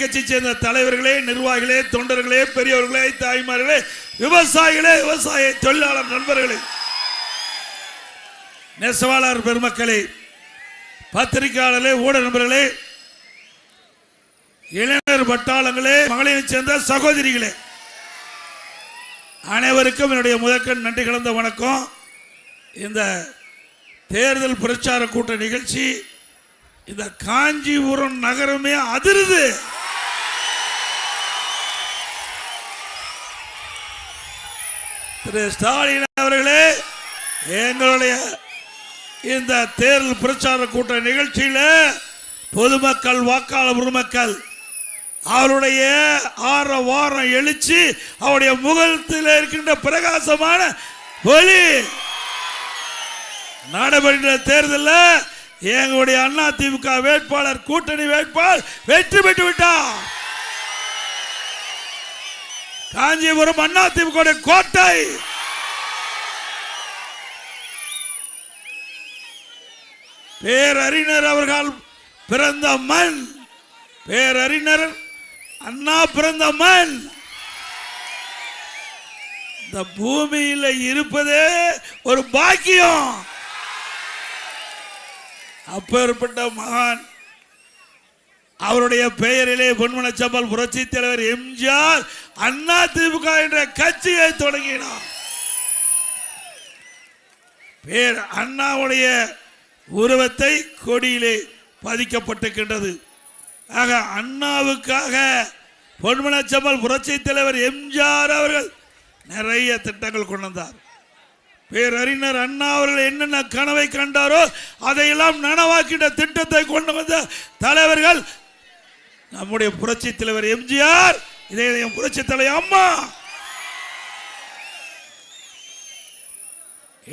கட்சி சேர்ந்த தலைவர்களே, நிர்வாகிகளே, தொண்டர்களே, பெரியவர்களே, தாய்மார்களே, விவசாயிகளே, விவசாய தொழிலாளர் நண்பர்களே, நெசவாளர் பெருமக்களே, பத்திரிகையாளர்களே, ஊடக நண்பர்களே, இளைஞர் பட்டாளங்களே, மகளிரை சேர்ந்த சகோதரிகளே, அனைவருக்கும் என்னுடைய முதற்கண் நன்றி கலந்த வணக்கம். இந்த தேர்தல் பிரச்சார கூட்ட நிகழ்ச்சி இந்த காஞ்சிபுரம் நகரமே அதிருது. திரு ஸ்டாலின் அவர்களே, எங்களுடைய இந்த தேர்தல் பிரச்சார கூட்ட நிகழ்ச்சியில் பொதுமக்கள், வாக்காளர் பெருமக்கள் அவருடைய வாரம் எழுச்சி, அவருடைய முகத்தில் இருக்கின்ற பிரகாசமான ஒளி நடைபெறுகின்ற தேர்தலில் எங்களுடைய அதிமுக வேட்பாளர், கூட்டணி வேட்பாளர் வெற்றி பெற்று விட்டார். காஞ்சிபுரம் அதிமுக கோட்டை. பேரறிஞர் அவர்கள் பிறந்த மண், பேரறிஞர் அண்ணா பிறந்த மண். இந்த பூமியில் இருப்பதே ஒரு பாக்கியம். அப்பேற்பட்ட மகான் அவருடைய பெயரிலே பொன்மனச்சம்பல் புரட்சி தலைவர் எம்ஜிஆர் அதிமுக என்ற கட்சியை தொடங்கினார். பேர் அண்ணாவுடைய உருவத்தை கொடியிலே பதிக்கப்பட்டிருக்கின்றது. ஆக அண்ணாவுக்காக பொன்மனச்சம்பல் புரட்சி தலைவர் எம்ஜிஆர் அவர்கள் நிறைய திட்டங்கள் கொண்டு வந்தார். பேரறிஞர் அண்ணா அவர்கள் என்னென்ன கனவை கண்டாரோ அதையெல்லாம் நனவாக்கின்ற திட்டத்தை கொண்டு வந்த தலைவர்கள் நம்முடைய புரட்சி தலைவர் எம்ஜிஆர், இதே புரட்சி தலைவர் அம்மா.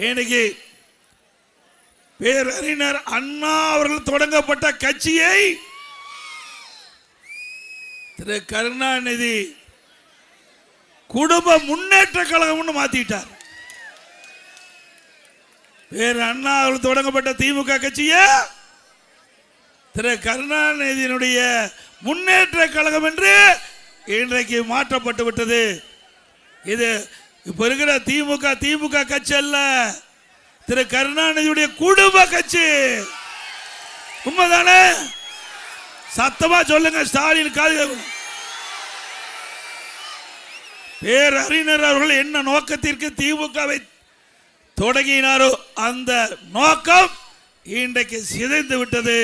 இன்னைக்கு பேரறிஞர் அண்ணா அவர்கள் தொடங்கப்பட்ட கட்சியை திரு கருணாநிதி குடும்ப முன்னேற்ற கழகம் மாத்திட்டார். பேர் அண்ணா அவர்கள் தொடங்கப்பட்ட திமுக கட்சியை திரு கருணாநிதியினுடைய முன்னேற்ற கழகம் என்று இன்றைக்கு மாற்றப்பட்டு விட்டது. இது இப்ப இருக்கிற திமுக கட்சி அல்ல, திரு கருணாநிதியுடைய குடும்ப கட்சி. உண்மைதானே? சத்தமா சொல்லுங்க, ஸ்டாலின் காது. பேரறிஞர் அவர்கள் என்ன நோக்கத்திற்கு திமுகவை தொடங்கினாரோ அந்த நோக்கம் இன்றைக்கு சிதைந்து விட்டது.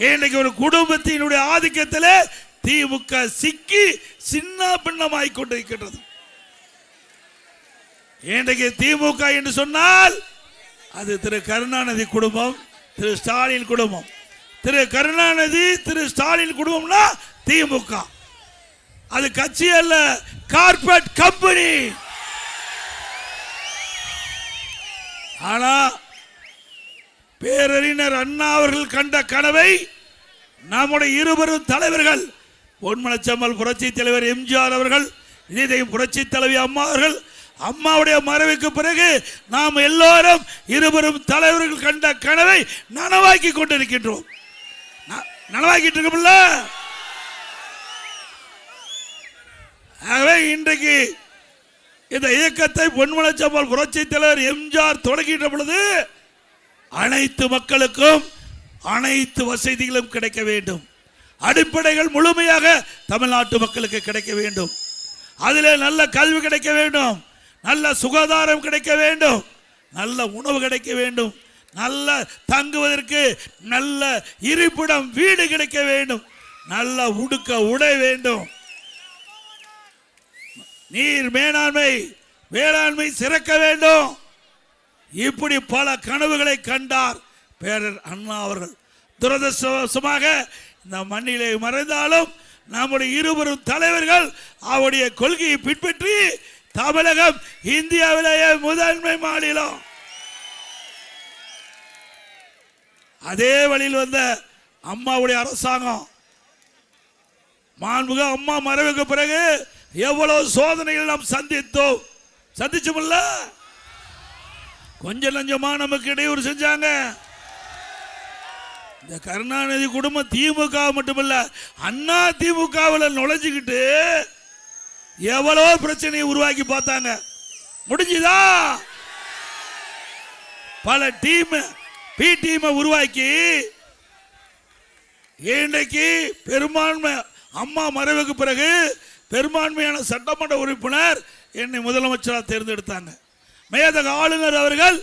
இன்றைக்கு ஒரு குடும்பத்தினுடைய ஆதிக்கத்தில் திமுக சிக்கி சின்ன பின்னமாய் கொண்டிருக்கின்றது. இன்றைக்கு திமுக என்று சொன்னால் அது திரு கருணாநிதி குடும்பம், திரு ஸ்டாலின் குடும்பம். திரு கருணாநிதி, திரு ஸ்டாலின் குடும்பம்னா திமுக. அது கட்சி அல்ல, கார்பரேட் கம்பெனி. ஆனா பேரறிஞர் அண்ணா அவர்கள் கண்ட கனவை நம்முடைய இருவரும் தலைவர்கள், பொன்மனச்சம்பல் புரட்சி தலைவர் எம்ஜிஆர் அவர்கள், இதயம் புரட்சி தலைவி அம்மா அவர்கள், அம்மாவுடைய மறைவுக்கு பிறகு நாம் எல்லோரும் இருவரும் தலைவர்கள் கண்ட கனவை நனவாக்கி கொண்டிருக்கின்றோம். நனவாக்கிட்டு இருக்கோம்ல. ஆகவே இன்றைக்கு இந்த இயக்கத்தை பொன்மனச்சம்பல் புரட்சி தலைவர் எம்ஜிஆர் தொடங்கின்ற பொழுது அனைத்து மக்களுக்கும் அனைத்து வசதிகளும் கிடைக்க வேண்டும். அடிப்படைகள் முழுமையாக தமிழ்நாட்டு மக்களுக்கு கிடைக்க வேண்டும். அதிலே நல்ல கல்வி கிடைக்க வேண்டும், நல்ல சுகாதாரம் கிடைக்க வேண்டும், நல்ல உணவு கிடைக்க வேண்டும், நல்ல தங்குவதற்கு நல்ல இருப்பிடம் வீடு கிடைக்க வேண்டும், நல்ல உடுக்க உடை வேண்டும், நீர் வேளாண்மை சிறக்க வேண்டும். இப்படி பல கனவுகளை கண்டார் பேரர் அண்ணா அவர்கள். துரதிர்ஷ்டவசமாக இந்த மண்ணிலே மறைந்தாலும் நம்முடைய இருவரும் தலைவர்கள் அவருடைய கொள்கையை பின்பற்றி தமிழகம் இந்தியாவிலேயே முதன்மை மாநிலம். அதே வழியில் வந்த அம்மாவுடைய அரசாங்கம், மாண்புக அம்மா மறைவுக்கு பிறகு எவ்வளவு சோதனைகள் நாம் சந்திச்சோம்ல. கொஞ்சம் லஞ்சமா நமக்கு இடையூறு செஞ்சாங்க. இந்த கருணாநிதி குடும்பம் திமுக மட்டுமல்ல அண்ணா திமுகவில் நுழைஞ்சுக்கிட்டு எவ்வளவோ பிரச்சனையை உருவாக்கி பார்த்தாங்க. முடிஞ்சுதா? பல டீம் பி டீமை உருவாக்கி இன்றைக்கு பெரும்பான்மை அம்மா மறைவுக்கு பிறகு பெரும்பான்மையான சட்டமன்ற உறுப்பினர் என்னை முதலமைச்சராக தேர்ந்தெடுத்தாங்க. மேதக ஆளுநர் அவர்கள்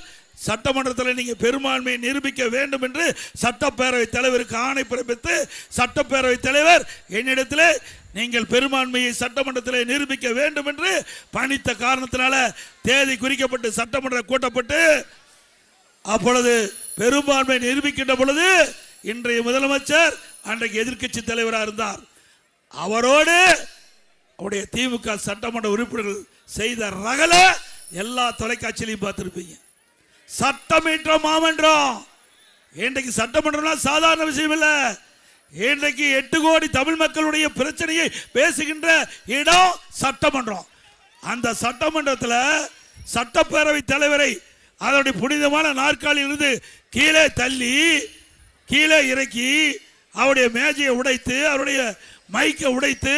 சட்டமன்றத்தில் நீங்க பெரும்பான்மையை நிரூபிக்க வேண்டும் என்று சட்டப்பேரவை தலைவருக்கு ஆணை பிறப்பித்து சட்டப்பேரவை தலைவர் என்னிடத்தில் நீங்கள் பெரும்பான்மையை சட்டமன்றத்தில் நிரூபிக்க வேண்டும் என்று பணித்த காரணத்தினால தேதி குறிக்கப்பட்டு சட்டமன்றம் கூட்டப்பட்டு அப்பொழுது பெரும்பான்மை நிரூபிக்கின்ற பொழுது இன்றைய முதலமைச்சர் அன்றைக்கு எதிர்க்கட்சி தலைவராக இருந்தார். அவரோடு அவருடைய திமுக சட்டமன்ற உறுப்பினர்கள் செய்த ரகல எல்லா தொலைக்காட்சியிலையும் பார்த்திருப்பீங்க. சட்டமன்ற மாமன்றம் இன்றைக்கு சட்டமன்றம்னா சாதாரண விஷயம் இல்லை. இன்றைக்கு 8 கோடி தமிழ் மக்களுடைய பிரச்சனையை பேசுகின்ற இடம் சட்டமன்றம். அந்த சட்டமன்றத்தில் சட்டப்பேரவை தலைவரை அதனுடைய புனிதமான நாற்காலில் இருந்து கீழே தள்ளி கீழே இறக்கி அவருடைய மேஜையை உடைத்து அவருடைய மைக்கை உடைத்து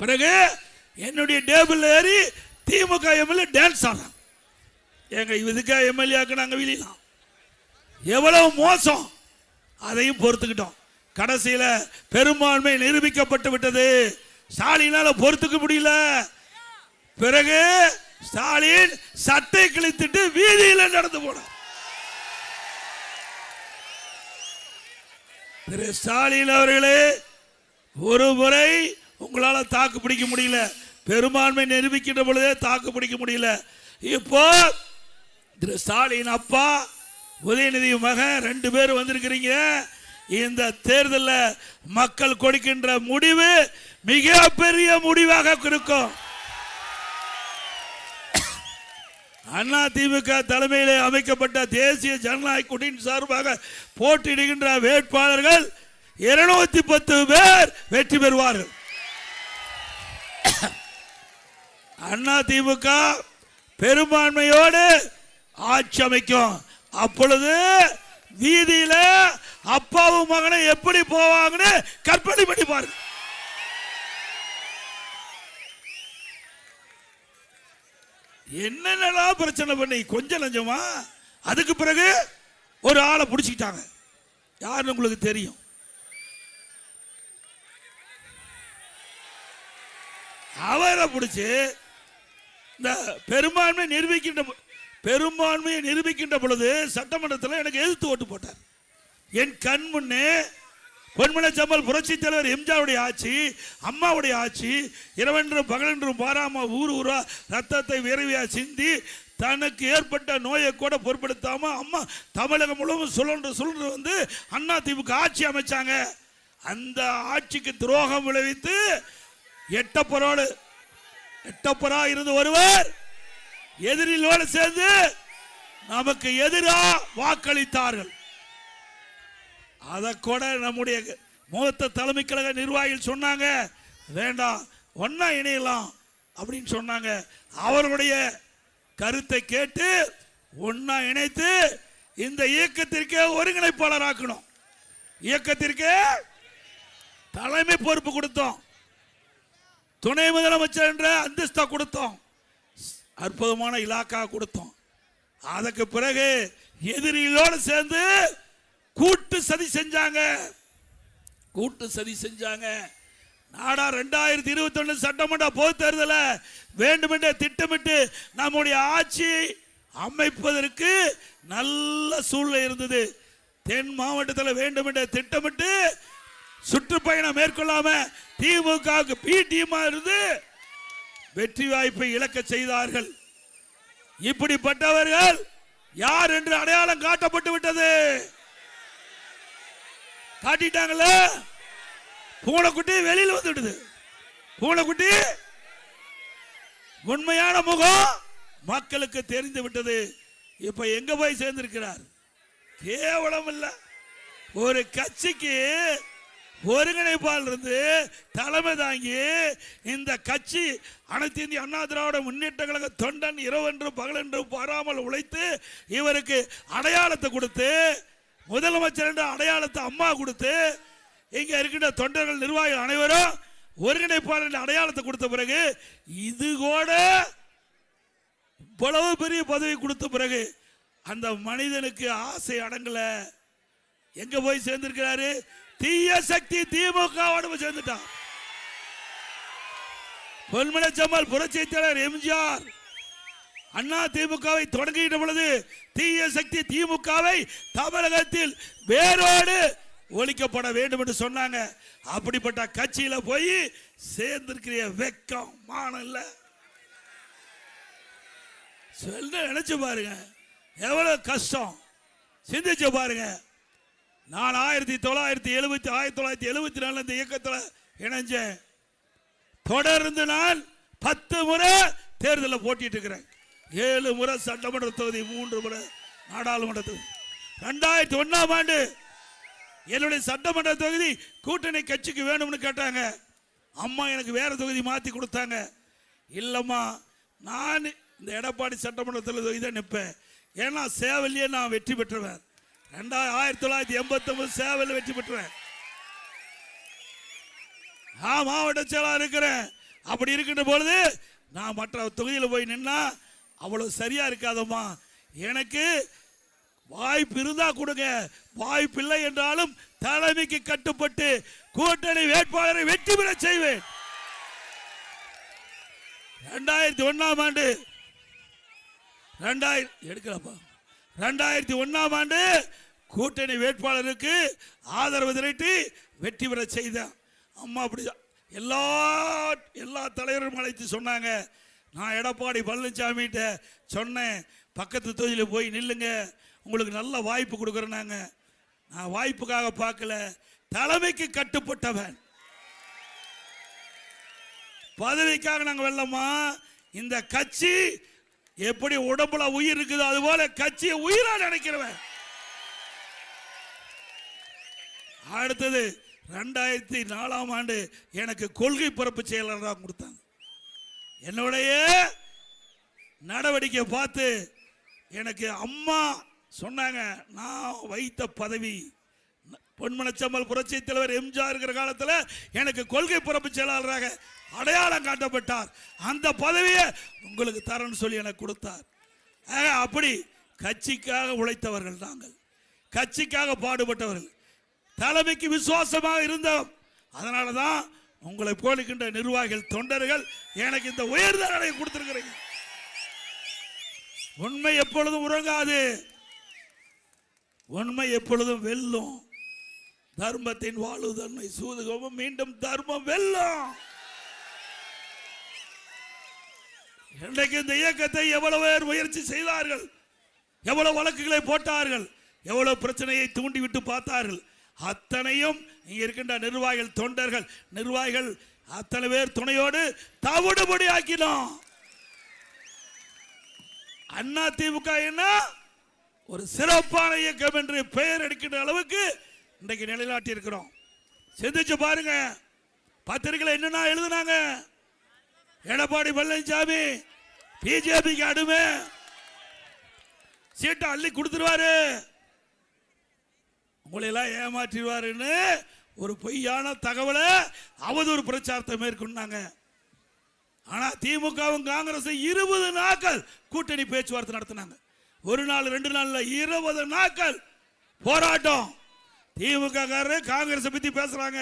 பிறகு என்னுடைய டேபிள் ஏறி திமுக எம்எல்ஏ டான்ஸ் ஆடுறாங்க. எங்க இதுக்கா எம்எல்ஏ நாங்கள் வெளியலாம் எவ்வளவு மோசம் அதையும் பொறுத்துக்கிட்டோம். கடைசியில் பெரும்பான்மை நிரூபிக்கப்பட்டு விட்டது. ஸ்டாலினால பொறுத்துக்க முடியல. பிறகு ஸ்டாலின் சட்டை கிழித்துட்டு வீதியில் நடந்து போனார். திரு ஸ்டாலின் அவர்களே, ஒரு முறை உங்களால் தாக்கு பிடிக்க முடியல, பெரும்பான்மை நிரூபிக்கின்ற பொழுதே தாக்கு பிடிக்க முடியல. இப்போ திரு ஸ்டாலின் அப்பா உதயநிதி மகன் 2 பேர் வந்திருக்கிறீங்க. இந்த தேர்தலில் மக்கள் கொடுக்கின்ற முடிவு மிகப்பெரிய முடிவாக இருக்கும். அண்ணா திமுக தலைமையில் அமைக்கப்பட்ட தேசிய ஜனநாயக கூட்டணி சார்பாக போட்டியிடுகின்ற வேட்பாளர்கள் 210 பேர் வெற்றி பெறுவார்கள். அண்ணா திமுக பெரும்பான்மையோடு ஆட்சி அமைக்கும். அப்பொழுது வீதியில அப்பாவும் மகனை எப்படி போவாங்கன்னு கற்பனை பண்ணி பாருங்க. என்னென்னலாம் பிரச்சனை பண்ணி கொஞ்சம் நஞ்சமா அதுக்கு பிறகு ஒரு ஆளை பிடிச்சிக்கிட்டாங்க. யாருன்னு உங்களுக்கு தெரியும். அவரை பிடிச்சு இந்த பெரும்பான்மையை நிரூபிக்கின்ற பொழுது சட்டமன்றத்தில் எனக்கு எதிர்த்து ஓட்டு போட்டார். என் கண் முன்னே பொன்மனச்சம்பல் புரட்சி தலைவர் எம்ஜிஆருடைய ஆட்சி, அம்மாவுடைய ஆட்சி, இரவென்றும் பகலென்றும் பாராம ஊர் ஊரா ரத்தத்தை விரைவியா சிந்தி தனக்கு ஏற்பட்ட நோயை கூட பொருட்படுத்தாம அம்மா தமிழகம் முழுவதும் சுழன்று வந்து அண்ணா திமுக ஆட்சி அமைச்சாங்க. அந்த ஆட்சிக்கு துரோகம் விளைவித்து எட்டப்பரா இருந்து ஒருவர் எதிரிலோடு சேர்ந்து நமக்கு எதிராக வாக்களித்தார்கள். அதை கூட நம்முடைய மூத்த தலைமை கழக நிர்வாகிகள் சொன்னாங்க, வேண்டாம் ஒன்னா இணையலாம் அப்படின்னு சொன்னாங்க. அவர்களுடைய கருத்தை கேட்டு ஒன்னா இணைத்து இந்த இயக்கத்திற்கு ஒருங்கிணைப்பாளர் ஆக்கணும். இயக்கத்திற்கு தலைமை பொறுப்பு கொடுத்தோம், துணை முதலமைச்சர் என்ற அந்தஸ்தா கொடுத்தோம், அற்புதமான இலாக்கா கொடுத்தோம். அதற்கு பிறகு எதிரிகளோடு சேர்ந்து கூட்டு சதி செஞ்சாங்க. நாடா 2021 சட்டமன்ற பொது தேர்தலை வேண்டுமென்றே திட்டமிட்டு நம்முடைய ஆட்சியை அமைப்பதற்கு நல்ல சூழ்நிலை இருந்தது. தென் மாவட்டத்தில் வேண்டுமென்றே திட்டமிட்டு சுற்றுப்பயணம் மேற்கொள்ளாம திமுக பி டீமா இருந்து வெற்றி வாய்ப்பை இழக்க செய்தார்கள். இப்படிப்பட்டவர்கள் யார் என்று அடையாளம் காட்டப்பட்டு விட்டது. காட்டிட்டாங்கல்ல, பூனைக்குட்டி வெளியில் வந்துடுது. பூனைக்குட்டி உண்மையான முகம் மக்களுக்கு தெரிந்து விட்டது. இப்ப எங்க போய் சேர்ந்திருக்கிறார்? கேவலம் இல்ல, ஒரு கட்சிக்கு ஒருங்கிணைப்பாளர் இருந்து தலைமை தாங்கி இந்த கட்சி அனைத்து இந்திய அண்ணா திராவிட முன்னேற்ற கழக தொண்டன் இரவென்றும் பகலென்றும் பாராமல் உழைத்து இவருக்கு அடையாளத்தை கொடுத்து முதலமைச்சர் என்ற அடையாளத்தை அம்மா கொடுத்து இங்க இருக்கின்ற தொண்டர்கள் நிர்வாகிகள் அனைவரும் ஒருங்கிணைப்பாளர் என்ற அடையாளத்தை கொடுத்த பிறகு இது கூட இவ்வளவு பெரிய பதவி கொடுத்த பிறகு அந்த மனிதனுக்கு ஆசை அடங்கல. எங்க போய் சேர்ந்திருக்கிறாரு? தீய சக்தி திமுக சேர்ந்துட்டான். பொன்மனச்சம்மாள் புரட்சித் தலைவர் எம்ஜிஆர் அண்ணா திமுகவை தொடங்குகின்ற பொழுது தீய சக்தி திமுகவை தமிழகத்தில் வேரோடு ஒழிக்கப்பட வேண்டும் என்று சொன்னாங்க. அப்படிப்பட்ட கட்சியில போய் சேர்ந்திருக்கிற வெக்கம் மானம் இல்ல. நினைச்சு பாருங்க எவ்வளவு கஷ்டம், சிந்திச்சு பாருங்க. நான் 1974 இந்த இயக்கத்தில் இணைஞ்சேன். தொடர்ந்து நான் 10 முறை தேர்தலில் போட்டிட்டு இருக்கிறேன். 7 முறை சட்டமன்ற தொகுதி, 3 முறை நாடாளுமன்ற தொகுதி. 2001ஆம் ஆண்டு என்னுடைய சட்டமன்ற தொகுதி கூட்டணி கட்சிக்கு வேணும்னு கேட்டாங்க. அம்மா எனக்கு வேற தொகுதி மாத்தி கொடுத்தாங்க. இல்லம்மா, நான் இந்த எடப்பாடி சட்டமன்ற தொகுதி தான் நிற்பேன். ஏன்னா சேவலியே நான் வெற்றி பெற்றுவேன். 1989 சேவல் வெற்றி பெற்றுவேன். மாவட்ட செயலாளர் இருக்கிறேன். அப்படி இருக்கின்ற பொழுது நான் மற்ற தொகுதியில் போய் நின்னா அவ்வளவு சரியா இருக்காதம்மா. எனக்கு வாய்ப்பு இருந்தா கொடுங்க, வாய்ப்பு இல்லை என்றாலும் தலைமைக்கு கட்டுப்பட்டு கூட்டணி வேட்பாளரை வெற்றி பெற செய்வேன். 2001ஆம் ஆண்டு 2001ஆம் ஆண்டு கூட்டணி வேட்பாளருக்கு ஆதரவு திரட்டி வெற்றி பெற செய்தேன். அம்மா அப்படி எல்லா தலைவரும் அழைத்து சொன்னாங்க. நான் எடப்பாடி பழனிசாமி சொன்னேன், பக்கத்து தொகுதியில் போய் நில்லுங்க, உங்களுக்கு நல்ல வாய்ப்பு கொடுக்குறேன்னாங்க. நான் வாய்ப்புக்காக பார்க்கல, தலைமைக்கு கட்டுப்பட்டவன். பதவிக்காக நாங்கள் வெல்லமா. இந்த கட்சி எப்படி உடம்புல உயிர் இருக்குதோ அதுபோல கட்சியை உயிரா நினைக்கிறவன். அடுத்தது 2004ஆம் ஆண்டு எனக்கு கொள்கை பரப்பு செயலாளராக கொடுத்தாங்க. என்னுடைய நடவடிக்கை பார்த்து எனக்கு அம்மா சொன்னாங்க, நான் வைத்த பதவி பொன்மனச்சம்மாள் புரட்சித் தலைவர் எம்ஜிஆர் இருக்கிற காலத்தில் எனக்கு கொள்கை பரப்பு செயலாளராக அடையாளம் காட்டப்பட்டார். அந்த பதவியை உங்களுக்கு தரேன்னு சொல்லி எனக்கு கொடுத்தார். அப்படி கட்சிக்காக உழைத்தவர்கள் நாங்கள், கட்சிக்காக பாடுபட்டவர்கள், தலைமைக்கு விசுவாசமாக இருந்தோம். அதனால தான் உங்களை போலிக்கின்ற நிர்வாகிகள் தொண்டர்கள் எனக்கு இந்த உயர்தலை கொடுத்திருக்கிறீங்க. உண்மை எப்பொழுதும் உறங்காது, உண்மை எப்பொழுதும் வெல்லும். தர்மத்தின் வாழ்வுதன்மை சூதுகவும் மீண்டும் தர்மம் வெல்லும். இன்றைக்கு இந்த இயக்கத்தை எவ்வளவு பேர் முயற்சி செய்தார்கள், எவ்வளவு வழக்குகளை போட்டார்கள், எவ்வளவு பிரச்சனையை தூண்டிவிட்டு பார்த்தார்கள். அத்தனையும் இங்க இருக்கின்ற நிர்வாகிகள் தொண்டர்கள் நிர்வாகிகள் அத்தனை பேர் துணையோடு தவிடுபடி ஆக்கினோம். அண்ணா திமுக என்ன ஒரு சிறப்பான இயக்கம் என்று பெயர் எடுக்கின்ற அளவுக்கு இன்றைக்கு நிலைநாட்டி இருக்கிறோம். சிந்திச்சு பாருங்க, பத்திரிகையில் என்னன்னா எழுதுனாங்க, எடப்பாடி பழனிசாமி பிஜேபிக்கு அடிமை, சீட்டை அள்ளி கொடுத்துருவாரு, உங்களை எல்லாம் ஏமாற்றிடுவாருன்னு ஒரு பொய்யான தகவலை அவதூறு பிரச்சாரத்தை மேற்கொண்டாங்க. ஆனா திமுகவும் காங்கிரஸ் 20 நாட்கள் கூட்டணி பேச்சுவார்த்தை நடத்தினாங்க. ஒரு நாள் 2 நாள்ல 20 நாட்கள் போராட்டம். திமுக காரர் காங்கிரஸ் பத்தி பேசுறாங்க,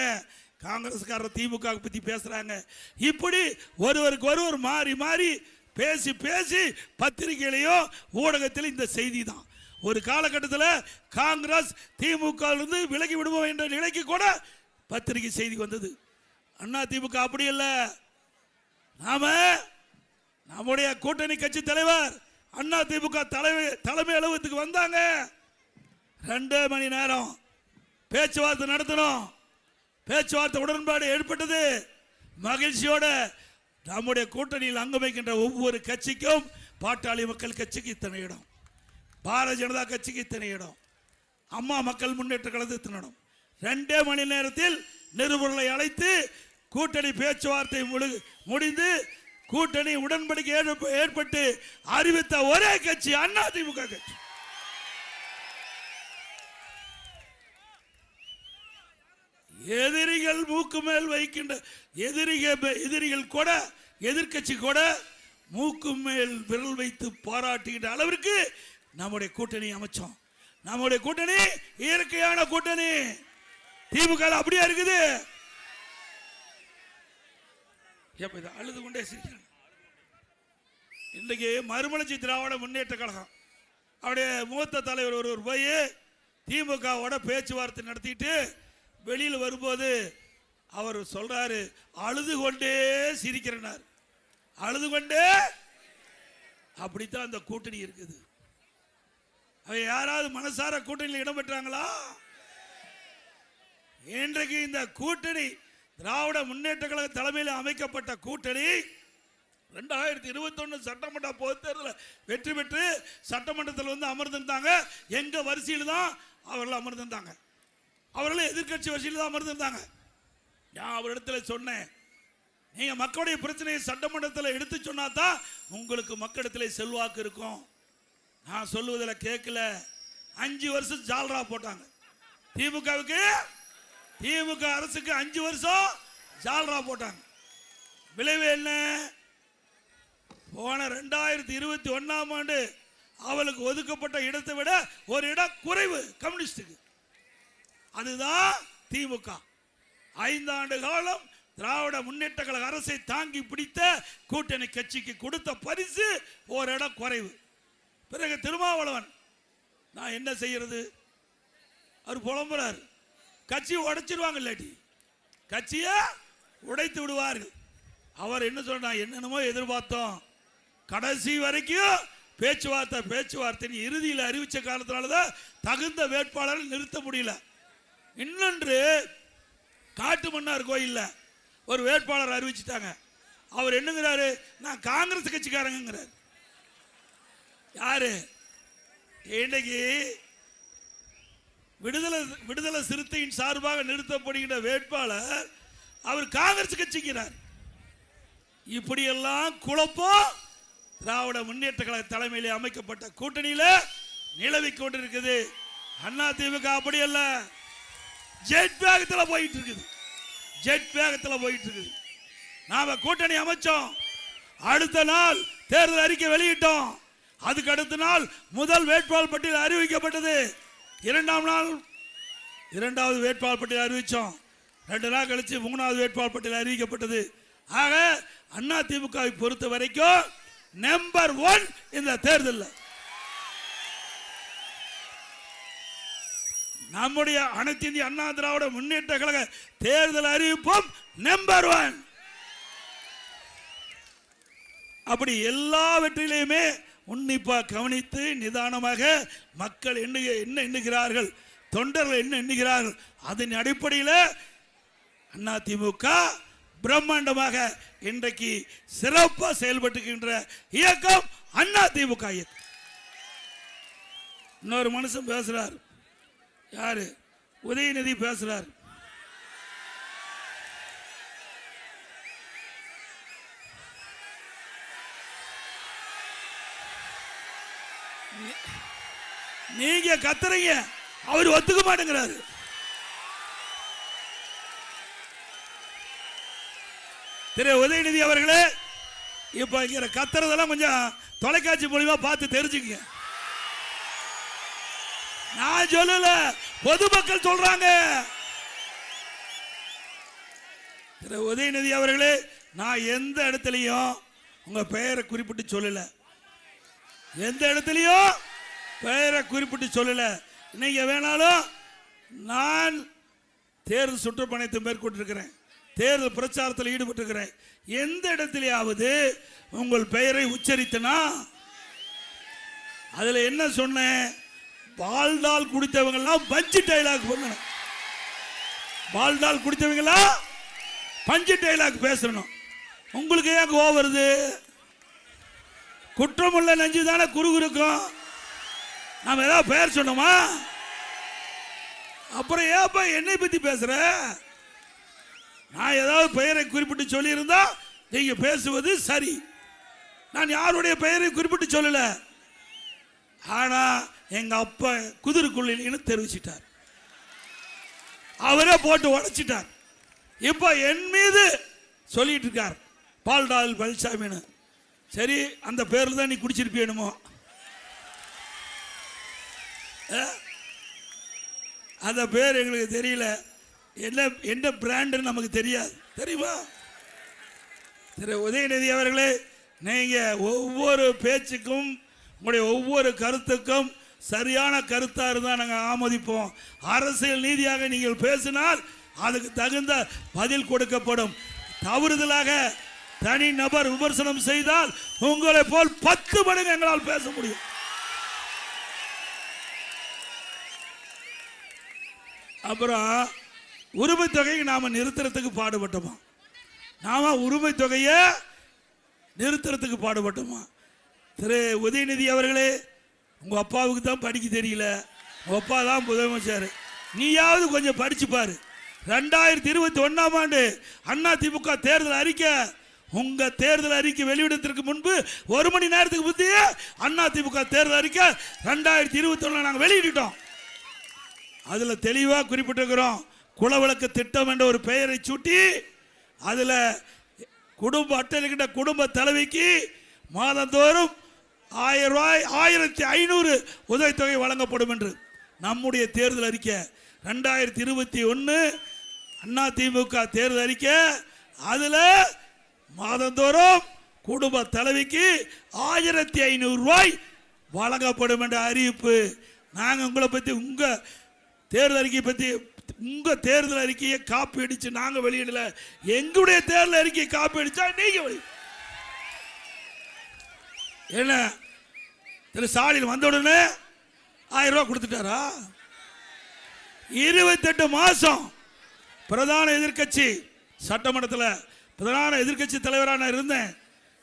காங்கிரஸ்காரர் திமுக பத்தி பேசுறாங்க. இப்படி ஒருவருக்கு ஒருவர் மாறி மாறி பேசி பேசி பத்திரிகையிலேயோ ஊடகத்தில் இந்த செய்தி தான். ஒரு காலகட்டத்தில் காங்கிரஸ் திமுக விலகி விடுவோம் என்ற நிலைக்கு கூட பத்திரிகை செய்தி வந்தது. அண்ணா திமுக அப்படி இல்லை. நாம நம்முடைய கூட்டணி கட்சி தலைவர் அண்ணா திமுக தலைமை அலுவலகத்துக்கு வந்தாங்க. 2 மணி நேரம் பேச்சுவார்த்தை நடத்தணும். பேச்சுவார்த்தை உடன்பாடு ஏற்பட்டது. மகிழ்ச்சியோட நம்முடைய கூட்டணியில் அங்கம் வைக்கின்ற ஒவ்வொரு கட்சிக்கும், பாட்டாளி மக்கள் கட்சிக்கு இத்தனை இடம், பாரதிய ஜனதா கட்சிக்கு இத்தனை இடம், அம்மா மக்கள் முன்னேற்ற கழகத்துக்கு இத்தனை இடம். 2 மணி நேரத்தில் நிருபர்களை அழைத்து கூட்டணி பேச்சுவார்த்தை முடிந்து கூட்டணி உடன்படிக்கை ஏற்பட்டு அறிவித்த ஒரே கட்சி அண்ணா திமுக கட்சி. எதிரிகள் மூக்கு மேல் வைக்கின்ற எதிரிகள் கூட எதிர்க்கட்சி கூட மூக்கு மேல் விரல் வைத்து பாராட்டுகின்ற அளவிற்கு நம்முடைய கூட்டணி அமைச்சோம். நம்முடைய கூட்டணி இயற்கையான கூட்டணி. திமுக அப்படியே இருக்குது. அழுது கொண்டே சிரிக்கிறேன். இன்றைக்கு மறுமலர்ச்சி திராவிட முன்னேற்ற கழகம் அவருடைய மூத்த தலைவர் ஒருவர் போய் திமுகவோட பேச்சுவார்த்தை நடத்திட்டு வெளியில் வரும்போது அவர் சொல்றாரு, அழுது கொண்டே சிரிக்கிறார். அழுது கொண்டே. அப்படித்தான் அந்த கூட்டணி இருக்குது. அவ யாராவது மனசார கூட்டணியில் இடம் பெற்றாங்களா? இன்றைக்கு இந்த கூட்டணி திராவிட முன்னேற்ற கழக தலைமையில் அமைக்கப்பட்ட கூட்டணி 2021 சட்டமன்ற பொதுத் தேர்தலில் வெற்றி பெற்று சட்டமன்றத்தில் வந்து அமர்ந்திருந்தாங்க. எங்க வரிசையில் தான் அவர்கள் அமர்ந்திருந்தாங்க. அவர்களும் எதிர்கட்சி வரிசையில் தான் அமர்ந்திருந்தாங்க. நான் அவரிடத்தில் சொன்னேன், நீங்க மக்களுடைய பிரச்சனையை சட்டமன்றத்தில் எடுத்து சொன்னா தான் உங்களுக்கு மக்களிடத்தில் செல்வாக்கு இருக்கும். நான் சொல்லுவதில் கேட்கல. 5 வருஷம் ஜால்ரா போட்டாங்க. திமுக அரசுக்கு 5 வருஷம் ஜால்ரா போட்டாங்க. விளைவு என்ன? போன 2021ஆம் ஆண்டு அவளுக்கு ஒதுக்கப்பட்ட இடத்தை விட ஒரு இடம் குறைவு கம்யூனிஸ்டுக்கு. அதுதான் திமுக 5 ஆண்டு காலம் திராவிட முன்னேற்ற கழக அரசை தாங்கி பிடித்த கூட்டணி கட்சிக்கு கொடுத்த பரிசு ஒரு இடம் குறைவு. பிறகு திருமாவளவன், நான் என்ன செய்யறது, அவர் புலம்புறார், கட்சியை உடைச்சிருவாங்க, இல்லாட்டி கட்சியை உடைத்து விடுவார்கள். அவர் என்ன சொன்னார், என்னென்னமோ எதிர்பார்த்தோம், கடைசி வரைக்கும் பேச்சுவார்த்தை இறுதியில் அறிவிச்ச காலத்தினாலதான் தகுந்த வேட்பாளரை நிறுத்த முடியல. இன்னொன்று, காட்டு மன்னார் கோயில்ல ஒரு வேட்பாளர் அறிவிச்சிட்டாங்க. அவர் என்னங்கிறாரு, நான் காங்கிரஸ் கட்சிக்காரங்கிறார். யாரு? இன்னைக்கு விடுதலை சிறுத்தையின் சார்பாக நிறுத்தப்படுகின்ற வேட்பாளர் அவர் காங்கிரஸ் கட்சிக்கிறார். இப்படியெல்லாம் குழப்பம் திராவிட முன்னேற்ற கழக தலைமையிலே அமைக்கப்பட்ட கூட்டணியில நிலவிக் கொண்டிருக்குது. அண்ணா திமுக அப்படி அல்ல, ஜெட் வேகத்தில் போயிட்டு இருக்குது. நாம கூட்டணி அமைச்சோம். அடுத்த நாள் தேர்தல் அறிக்கை வெளியிட்டோம். அதுக்கு அடுத்த நாள் முதல் வேட்பாளர் பட்டியல் அறிவிக்கப்பட்டது. இரண்டாவது வேட்பாளர் பட்டியல் அறிவிச்சோம். 2 நாள் கழிச்சு 3வது வேட்பாளர் பட்டியல் அறிவிக்கப்பட்டது. ஆக அண்ணா திமுகவை பொறுத்த வரைக்கும் நம்பர் 1 இந்த தேர்தல். நம்முடைய அனைத்து இந்திய அண்ணா திராவிட முன்னேற்ற கழக தேர்தல் அறிவிப்பும் நம்பர் 1. அப்படி எல்லாவற்றிலையுமே உன்னிப்பா கவனித்து நிதானமாக மக்கள் என்ன எண்ணுகிறார்கள், தொண்டர்கள் என்ன எண்ணுகிறார்கள், அதன் அடிப்படையில் அண்ணா திமுக பிரம்மாண்டமாக இன்றைக்கு சிறப்பாக செயல்பட்டுகின்ற இயக்கம் அண்ணா திமுக இயக்கம். இன்னொரு மனுஷன் பேசுறார், யாரு? உதயநிதி பேசுறார். நீங்க கத்துறீங்க, அவர் ஒத்துக்க மாட்டேங்கிறாரு. திரு உதயநிதி அவர்களே, இப்ப இங்க கத்துறதெல்லாம் கொஞ்சம் தொலைக்காட்சி மூலமா பார்த்து தெரிஞ்சுக்கங்க. நான் சொல்லல, பொதுமக்கள் சொல்றாங்க. திரு உதயநிதி அவர்களே, நான் எந்த இடத்துலையும் உங்க பெயரை குறிப்பிட்டு சொல்லல. எந்த இடத்துலையும் பெயரை குறிப்பிட்டு சொல்லல. நீங்க வேணாலும், நான் தேர்தல் சுற்றுப்பயணத்தை மேற்கொண்டிருக்கிறேன், தேர்தல் பிரச்சாரத்தில் ஈடுபட்டிருக்கிறேன். எந்த இடத்திலேயாவது உங்கள் பெயரை உச்சரித்தனா அதுல என்ன சொன்னேன்? பால்டால் குடித்தவங்கெல்லாம் பஞ்சு டைலாக் பண்ணணும். பால்டால் குடித்தவங்களா பஞ்சு டைலாக் பேசணும். உங்களுக்கு ஏன் கோவம் வருது? குற்றமுள்ள நெஞ்சு தானே குறுகுறுக்கும். நாம ஏதாவது பெயர் சொன்னோமா? அப்புறம் ஏப்பா என்னை பத்தி பேசுற? நான் ஏதாவது பெயரை குறிப்பிட்டு சொல்லி இருந்தா நீங்க பேசுவது சரி. நான் யாருடைய பெயரை குறிப்பிட்டு சொல்லல. ஆனா எங்க அப்பா குதிரைக்குள்ளின்னு தெரிவிச்சிட்டார். அவரே போட்டு உடைச்சிட்டார். இப்போ என் மீது சொல்லிட்டு இருக்கார் பால்டால் பழனிசாமின்னு. சரி, அந்த பேரில் தான் நீ குடிச்சிருப்பியணுமோ? அந்த பேர் எங்களுக்கு தெரியல, என்ன பிராண்டுன்னு நமக்கு தெரியாது, தெரியுமா? திரு உதயநிதி அவர்களே, நீங்கள் ஒவ்வொரு பேச்சுக்கும் உங்களுடைய ஒவ்வொரு கருத்துக்கும் சரியான கருத்தாக இருந்தால் நாங்கள் ஆமோதிப்போம். அரசியல் நீதியாக நீங்கள் பேசினால் அதுக்கு தகுந்த பதில் கொடுக்கப்படும். தவறுதலாக தனி நபர் விமர்சனம் செய்தால் உங்களை போல் 10 மடங்கு எங்களால் பேச முடியும். அப்புறம் உரிமை தொகையை நாம நிறுத்துறதுக்கு பாடுபட்டோமா? நாம உரிமை தொகையை நிறுத்துறதுக்கு பாடுபட்டோமா? திரு உதயநிதி அவர்களே, உங்க அப்பாவுக்கு தான் படிக்க தெரியல, உங்க அப்பா தான் முதலமைச்சர், நீயாவது கொஞ்சம் படிச்சு பாரு. 2021ஆம் ஆண்டு அதிமுக தேர்தல் அறிக்கை, உங்க தேர்தல் அறிக்கை வெளியிடத்திற்கு முன்பு 1 மணி நேரத்துக்கு முந்தைய அதிமுக தேர்தல் அறிக்கை 2021 நாங்கள் வெளியிட்டோம். அதுல தெளிவா குறிப்பிட்டிருக்கிறோம். குலவிளக்கு திட்டம் என்ற ஒரு பெயரை சூட்டி அதுல குடும்ப அட்டையிட்ட குடும்ப தலைவிக்கு மாதந்தோறும் 1000 ரூபாய் 1500 உதவித்தொகை வழங்கப்படும் என்று நம்முடைய தேர்தல் அறிக்கை 2021 அதிமுக தேர்தல் அறிக்கை. அதுல மாதந்தோறும் குடும்ப தலைவிக்கு 1500 ரூபாய் வழங்கப்படும் என்ற அறிவிப்பு. நாங்கள் உங்களை பற்றி உங்க தேர்தல் அறிக்கையை பற்றி உங்க தேர்தல் அறிக்கையை காப்பி அடிச்சு நாங்க வெளியிடல, எங்களுடைய தேர்தல் அறிக்கையை காப்பி அடிச்சா நீங்க என்ன? திரு ஸ்டாலின் வந்த உடனே 1000 ரூபாய் கொடுத்துட்டாரா? 28 மாசம் பிரதான எதிர்கட்சி சட்டமன்றத்தில் பிரதான எதிர்கட்சி தலைவரான இருந்தேன்.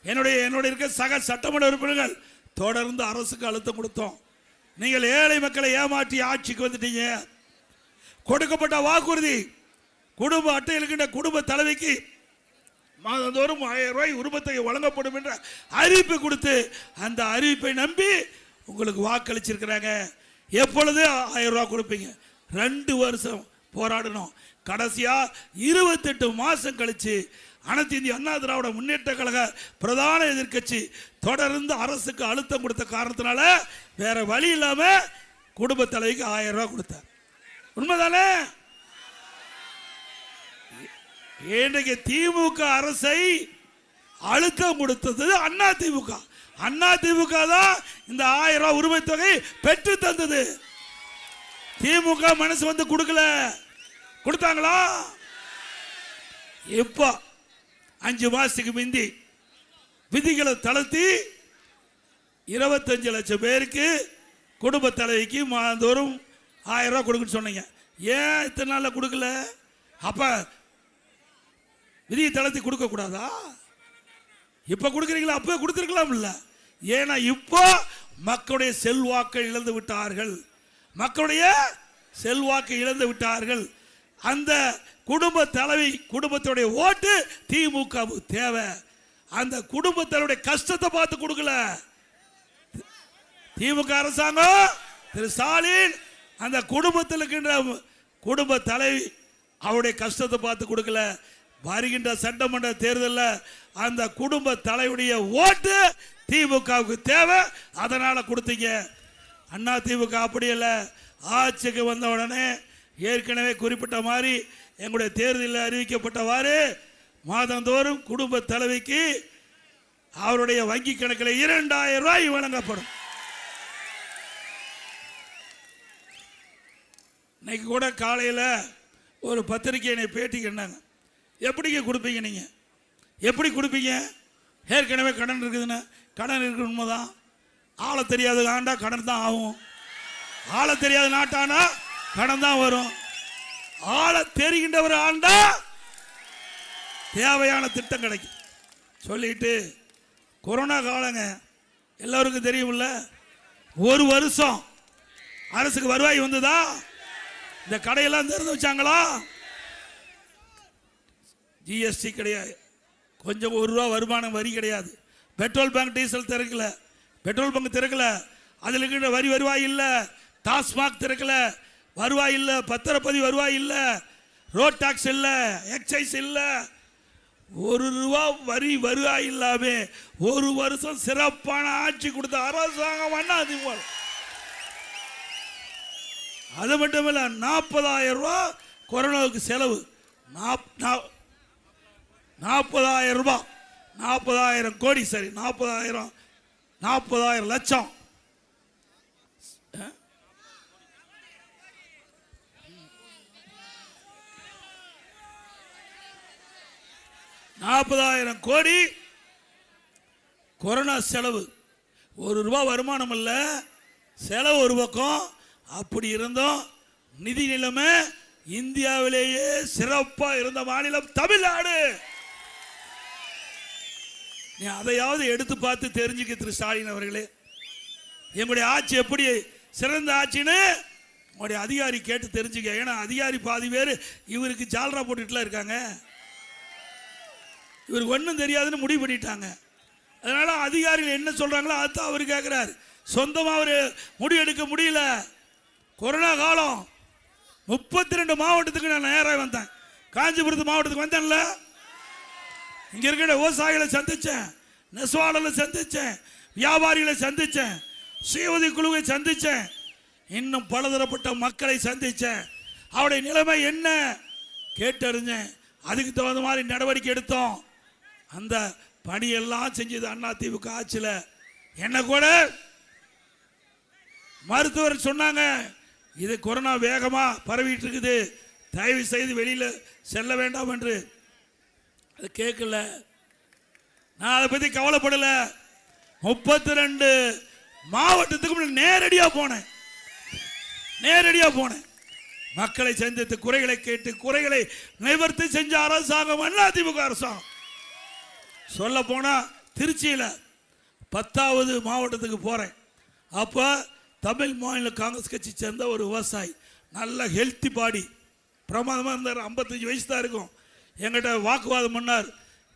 என்னுடைய இருக்க சக சட்டமன்ற உறுப்பினர்கள் தொடர்ந்து அரசுக்கு அழுத்தம் கொடுத்தோம். நீங்கள் ஏழை மக்களை ஏமாற்றி ஆட்சிக்கு வந்துட்டீங்க. கொடுக்கப்பட்ட வாக்குறுதி குடும்ப அட்டை இருக்கின்ற குடும்ப தலைவிக்கு மாதந்தோறும் 1000 ரூபாய் உரிமத்தொகை வழங்கப்படும் என்ற அறிவிப்பை கொடுத்து அந்த அறிவிப்பை நம்பி உங்களுக்கு வாக்களிச்சிருக்கிறாங்க. எப்பொழுது 1000 ரூபாய் கொடுப்பீங்க? 2 வருஷம் போராடணும். கடைசியா 28 மாசம் கழிச்சு அனைத்து இந்திய அண்ணா திராவிட முன்னேற்ற கழக பிரதான எதிர்கட்சி தொடர்ந்து அரசுக்கு அழுத்தம் கொடுத்த காரணத்தினால வேற வழி இல்லாம குடும்ப தலைவிக்கு 1000 ரூபாய் கொடுத்தார். உண்மைதானே? இன்றைக்கு திமுக அரசை அழுத்தம் கொடுத்தது அதிமுக. அதிமுக தான் இந்த 1000 ரூபாய் உரிமை தொகை பெற்று தந்தது. திமுக மனசு வந்து கொடுக்கல. கொடுத்தாங்களா? இப்ப 5 மாசத்துக்கு முந்தி விதிகளை தளர்த்தி 25 லட்சம் பேருக்கு குடும்ப தலைவிக்கு மாதந்தோறும் 1000 ரூபாய் கொடுக்குன்னு சொன்னீங்க. ஏன் இத்தனை நாள்ல கொடுக்கல? அப்ப விதியை தளர்த்தி கொடுக்க கூடாதா? இப்ப கொடுக்குறீங்களா? அப்ப கொடுத்திருக்கலாம் இல்ல? ஏன்னா இப்போ மக்களுடைய செல்வாக்கை இழந்து விட்டார்கள். மக்களுடைய செல்வாக்கை இழந்து விட்டார்கள். அந்த குடும்ப தலைவி குடும்பத்துடைய ஓட்டு திமுக தேவை. அந்த குடும்பத்தினுடைய கஷ்டத்தை பார்த்து கொடுக்கல திமுக அரசாங்கம். திரு ஸ்டாலின் அந்த குடும்பத்தில் இருக்கின்ற குடும்ப தலைவி அவருடைய கஷ்டத்தை பார்த்து கொடுக்கல. வருகின்ற சட்டமன்ற தேர்தலில் அந்த குடும்ப தலைவருடைய ஓட்டு திமுகவுக்கு தேவை. அதனால கொடுத்தீங்க. அண்ணா திமுக அப்படி இல்லை. ஆட்சிக்கு வந்த உடனே ஏற்கனவே குறிப்பிட்ட மாதிரி எங்களுடைய தேர்தலில் அறிவிக்கப்பட்டவாறு மாதந்தோறும் குடும்ப தலைவிக்கு அவருடைய வங்கி கணக்கில் 2000 ரூபாய் வழங்கப்படும். இன்னைக்கு கூட காலையில் ஒரு பத்திரிகை பேட்டி கேட்டாங்க. எப்படிங்க கொடுப்பீங்க? நீங்க எப்படி கொடுப்பீங்க? ஏற்கனவே கடன் இருக்குதுன்னு. கடன் இருக்கு, உண்மைதான். ஆள தெரியாத ஆண்டா கடன் தான் ஆகும். ஆள தெரியாத நாட்டானா கடன் தான் வரும். ஆள தெரிகின்றவர் ஆண்டா தேவையான திட்டம் கிடைக்கும். சொல்லிட்டு கொரோனா காலங்க எல்லாருக்கும் தெரியும்ல. 1 வருஷம் அரசுக்கு வருவாய் வந்ததா? இந்த கடையெல்லாம் திறந்து வச்சாங்களா? ஜிஎஸ்டி கிடையாது. கொஞ்சம் 1 ரூபா வருமானம் வரி கிடையாது. பெட்ரோல் பங்க் டீசல் திறக்கல. பெட்ரோல் பங்க் திறக்கல. அதில் இருக்கிற வரி வருவாய் இல்லை. டாஸ்மாக் திறக்கல. வருவாய் இல்லை, பத்திரப்பதிவு வருவாய் இல்லை, ரோட் டாக்ஸ் இல்லை, எக்ஸைஸ் இல்லை, ₹1 வரி வருவாய் இல்லாம ஒரு வருஷம் சிறப்பான ஆட்சி கொடுத்த அரசாங்கம் அதிமுக. அது மட்டும் இல்ல, ₹40,000 கொரோனாவுக்கு செலவு. 40,000 ரூபாய், 40,000 கோடி, சரி 40,000 லட்சம். ₹40,000 கோடி கொரோனா செலவு. ₹1 வருமானம் இல்ல, செலவு ஒரு பக்கம். அப்படி இருந்தோம் நிதி நிலைமை இந்தியாவிலேயே சிறப்பா இருந்த மாநிலம் தமிழ்நாடு. நீ அதையாவது எடுத்து பார்த்து தெரிஞ்சுக்க திரு ஸ்டாலின் அவர்களே. எங்களுடைய ஆட்சி எப்படி சிறந்த ஆட்சின்னு உங்களுடைய அதிகாரி கேட்டு தெரிஞ்சுக்க. ஏன்னா அதிகாரி பாதி பேர் இவருக்கு ஜால்ரா போட்டுட்டுலாம் இருக்காங்க. இவருக்கு ஒன்றும் தெரியாதுன்னு முடிவு பண்ணிட்டாங்க. அதனால அதிகாரிகள் என்ன சொல்றாங்களோ அதுதான் அவர் கேட்கிறார். சொந்தமாக அவர் முடிவெடுக்க முடியல. கொரோனா காலம் 32 மாவட்டத்துக்கு நான் நேராக வந்தேன். காஞ்சிபுரத்து மாவட்டத்துக்கு வந்தேன்ல, இங்க இருக்கிற விவசாயிகளை சந்திச்சேன், நெசவாளர்களை சந்திச்சேன், வியாபாரிகளை சந்திச்சேன், சுயஉதவி குழுவை சந்திச்சேன், இன்னும் பலதரப்பட்ட மக்களை சந்திச்சேன். அவருடைய நிலைமை என்ன கேட்டறிஞ்சேன். அதுக்கு தகுந்த மாதிரி நடவடிக்கை எடுத்தோம். அந்த பணியெல்லாம் செஞ்சது அதிமுக ஆட்சியில். என்ன கூட மருத்துவர் சொன்னாங்க, இது கொரோனா வேகமா பரவிட்டு இருக்குது, தயவு செய்து வெளியில செல்ல வேண்டாம் என்று. அது கேட்கல. நான் அதை பத்தி கவலைப்படல. 32 மாவட்டத்துக்கு நேரடியா போனேன். மக்களை சந்தித்து குறைகளை கேட்டு குறைகளை நிவர்த்தி செஞ்ச அரசாங்கம் அதிமுக அரசாங்கம். சொல்ல போனா திருச்சியில் 10வது மாவட்டத்துக்கு போறேன். அப்ப தமிழ் மாநில காங்கிரஸ் கட்சி சேர்ந்த ஒரு விவசாயி, நல்ல ஹெல்த்தி பாடி, பிரமாதமாக இருந்தார். 55 வயசு தான் இருக்கும். எங்கிட்ட வாக்குவாதம் பண்ணார்.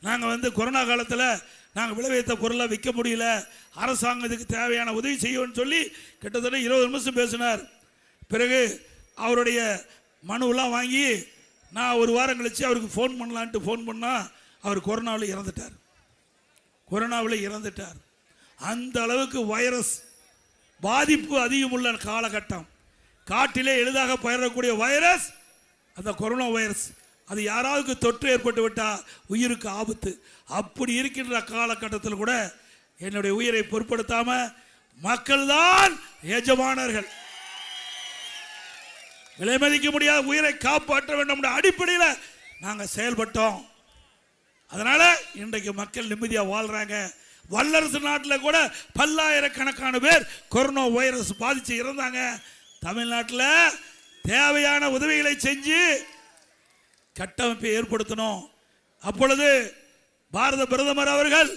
நாங்கள் கொரோனா காலத்தில் நாங்கள் விளைவித்த பொருளை விற்க முடியல, அரசாங்கம் இதுக்கு தேவையான உதவி செய்யணும்னு சொல்லி கிட்டத்தட்ட 20 நிமிஷம் பேசினார். பிறகு அவருடைய மனுவெல்லாம் வாங்கி நான் ஒரு வாரம் கழிச்சு அவருக்கு ஃபோன் பண்ணலான்ட்டு ஃபோன் பண்ணால் அவர் கொரோனாவில் இறந்துட்டார். அந்த அளவுக்கு வைரஸ் பாதிப்பு அதிகமுள்ள காலகட்டம். காட்டிலே எளிதாக பரவக்கூடிய வைரஸ் அந்த கொரோனா வைரஸ். அது யாராவது தொற்று ஏற்பட்டு விட்டால் உயிருக்கு ஆபத்து. அப்படி இருக்கின்ற காலகட்டத்தில் கூட என்னுடைய உயிரை பொருட்படுத்தாம மக்கள் தான் எஜமானர்கள், விலை மதிக்க முடியாத உயிரை காப்பாற்ற வேண்டும் அடிப்படையில் நாங்கள் செயல்பட்டோம். அதனால இன்றைக்கு மக்கள் நிம்மதியாக வாழ்றாங்க. வல்லரசு நாட்டில் கூட பல்லாயிரக்கணக்கான பேர் கொரோனா வைரஸ் பாதிச்சு இறந்தாங்க. தமிழ்நாட்டில் தேவையான உதவிகளை செஞ்சு கட்டமைப்பை ஏற்படுத்தணும். அப்பொழுது பாரத பிரதமர் அவர்கள்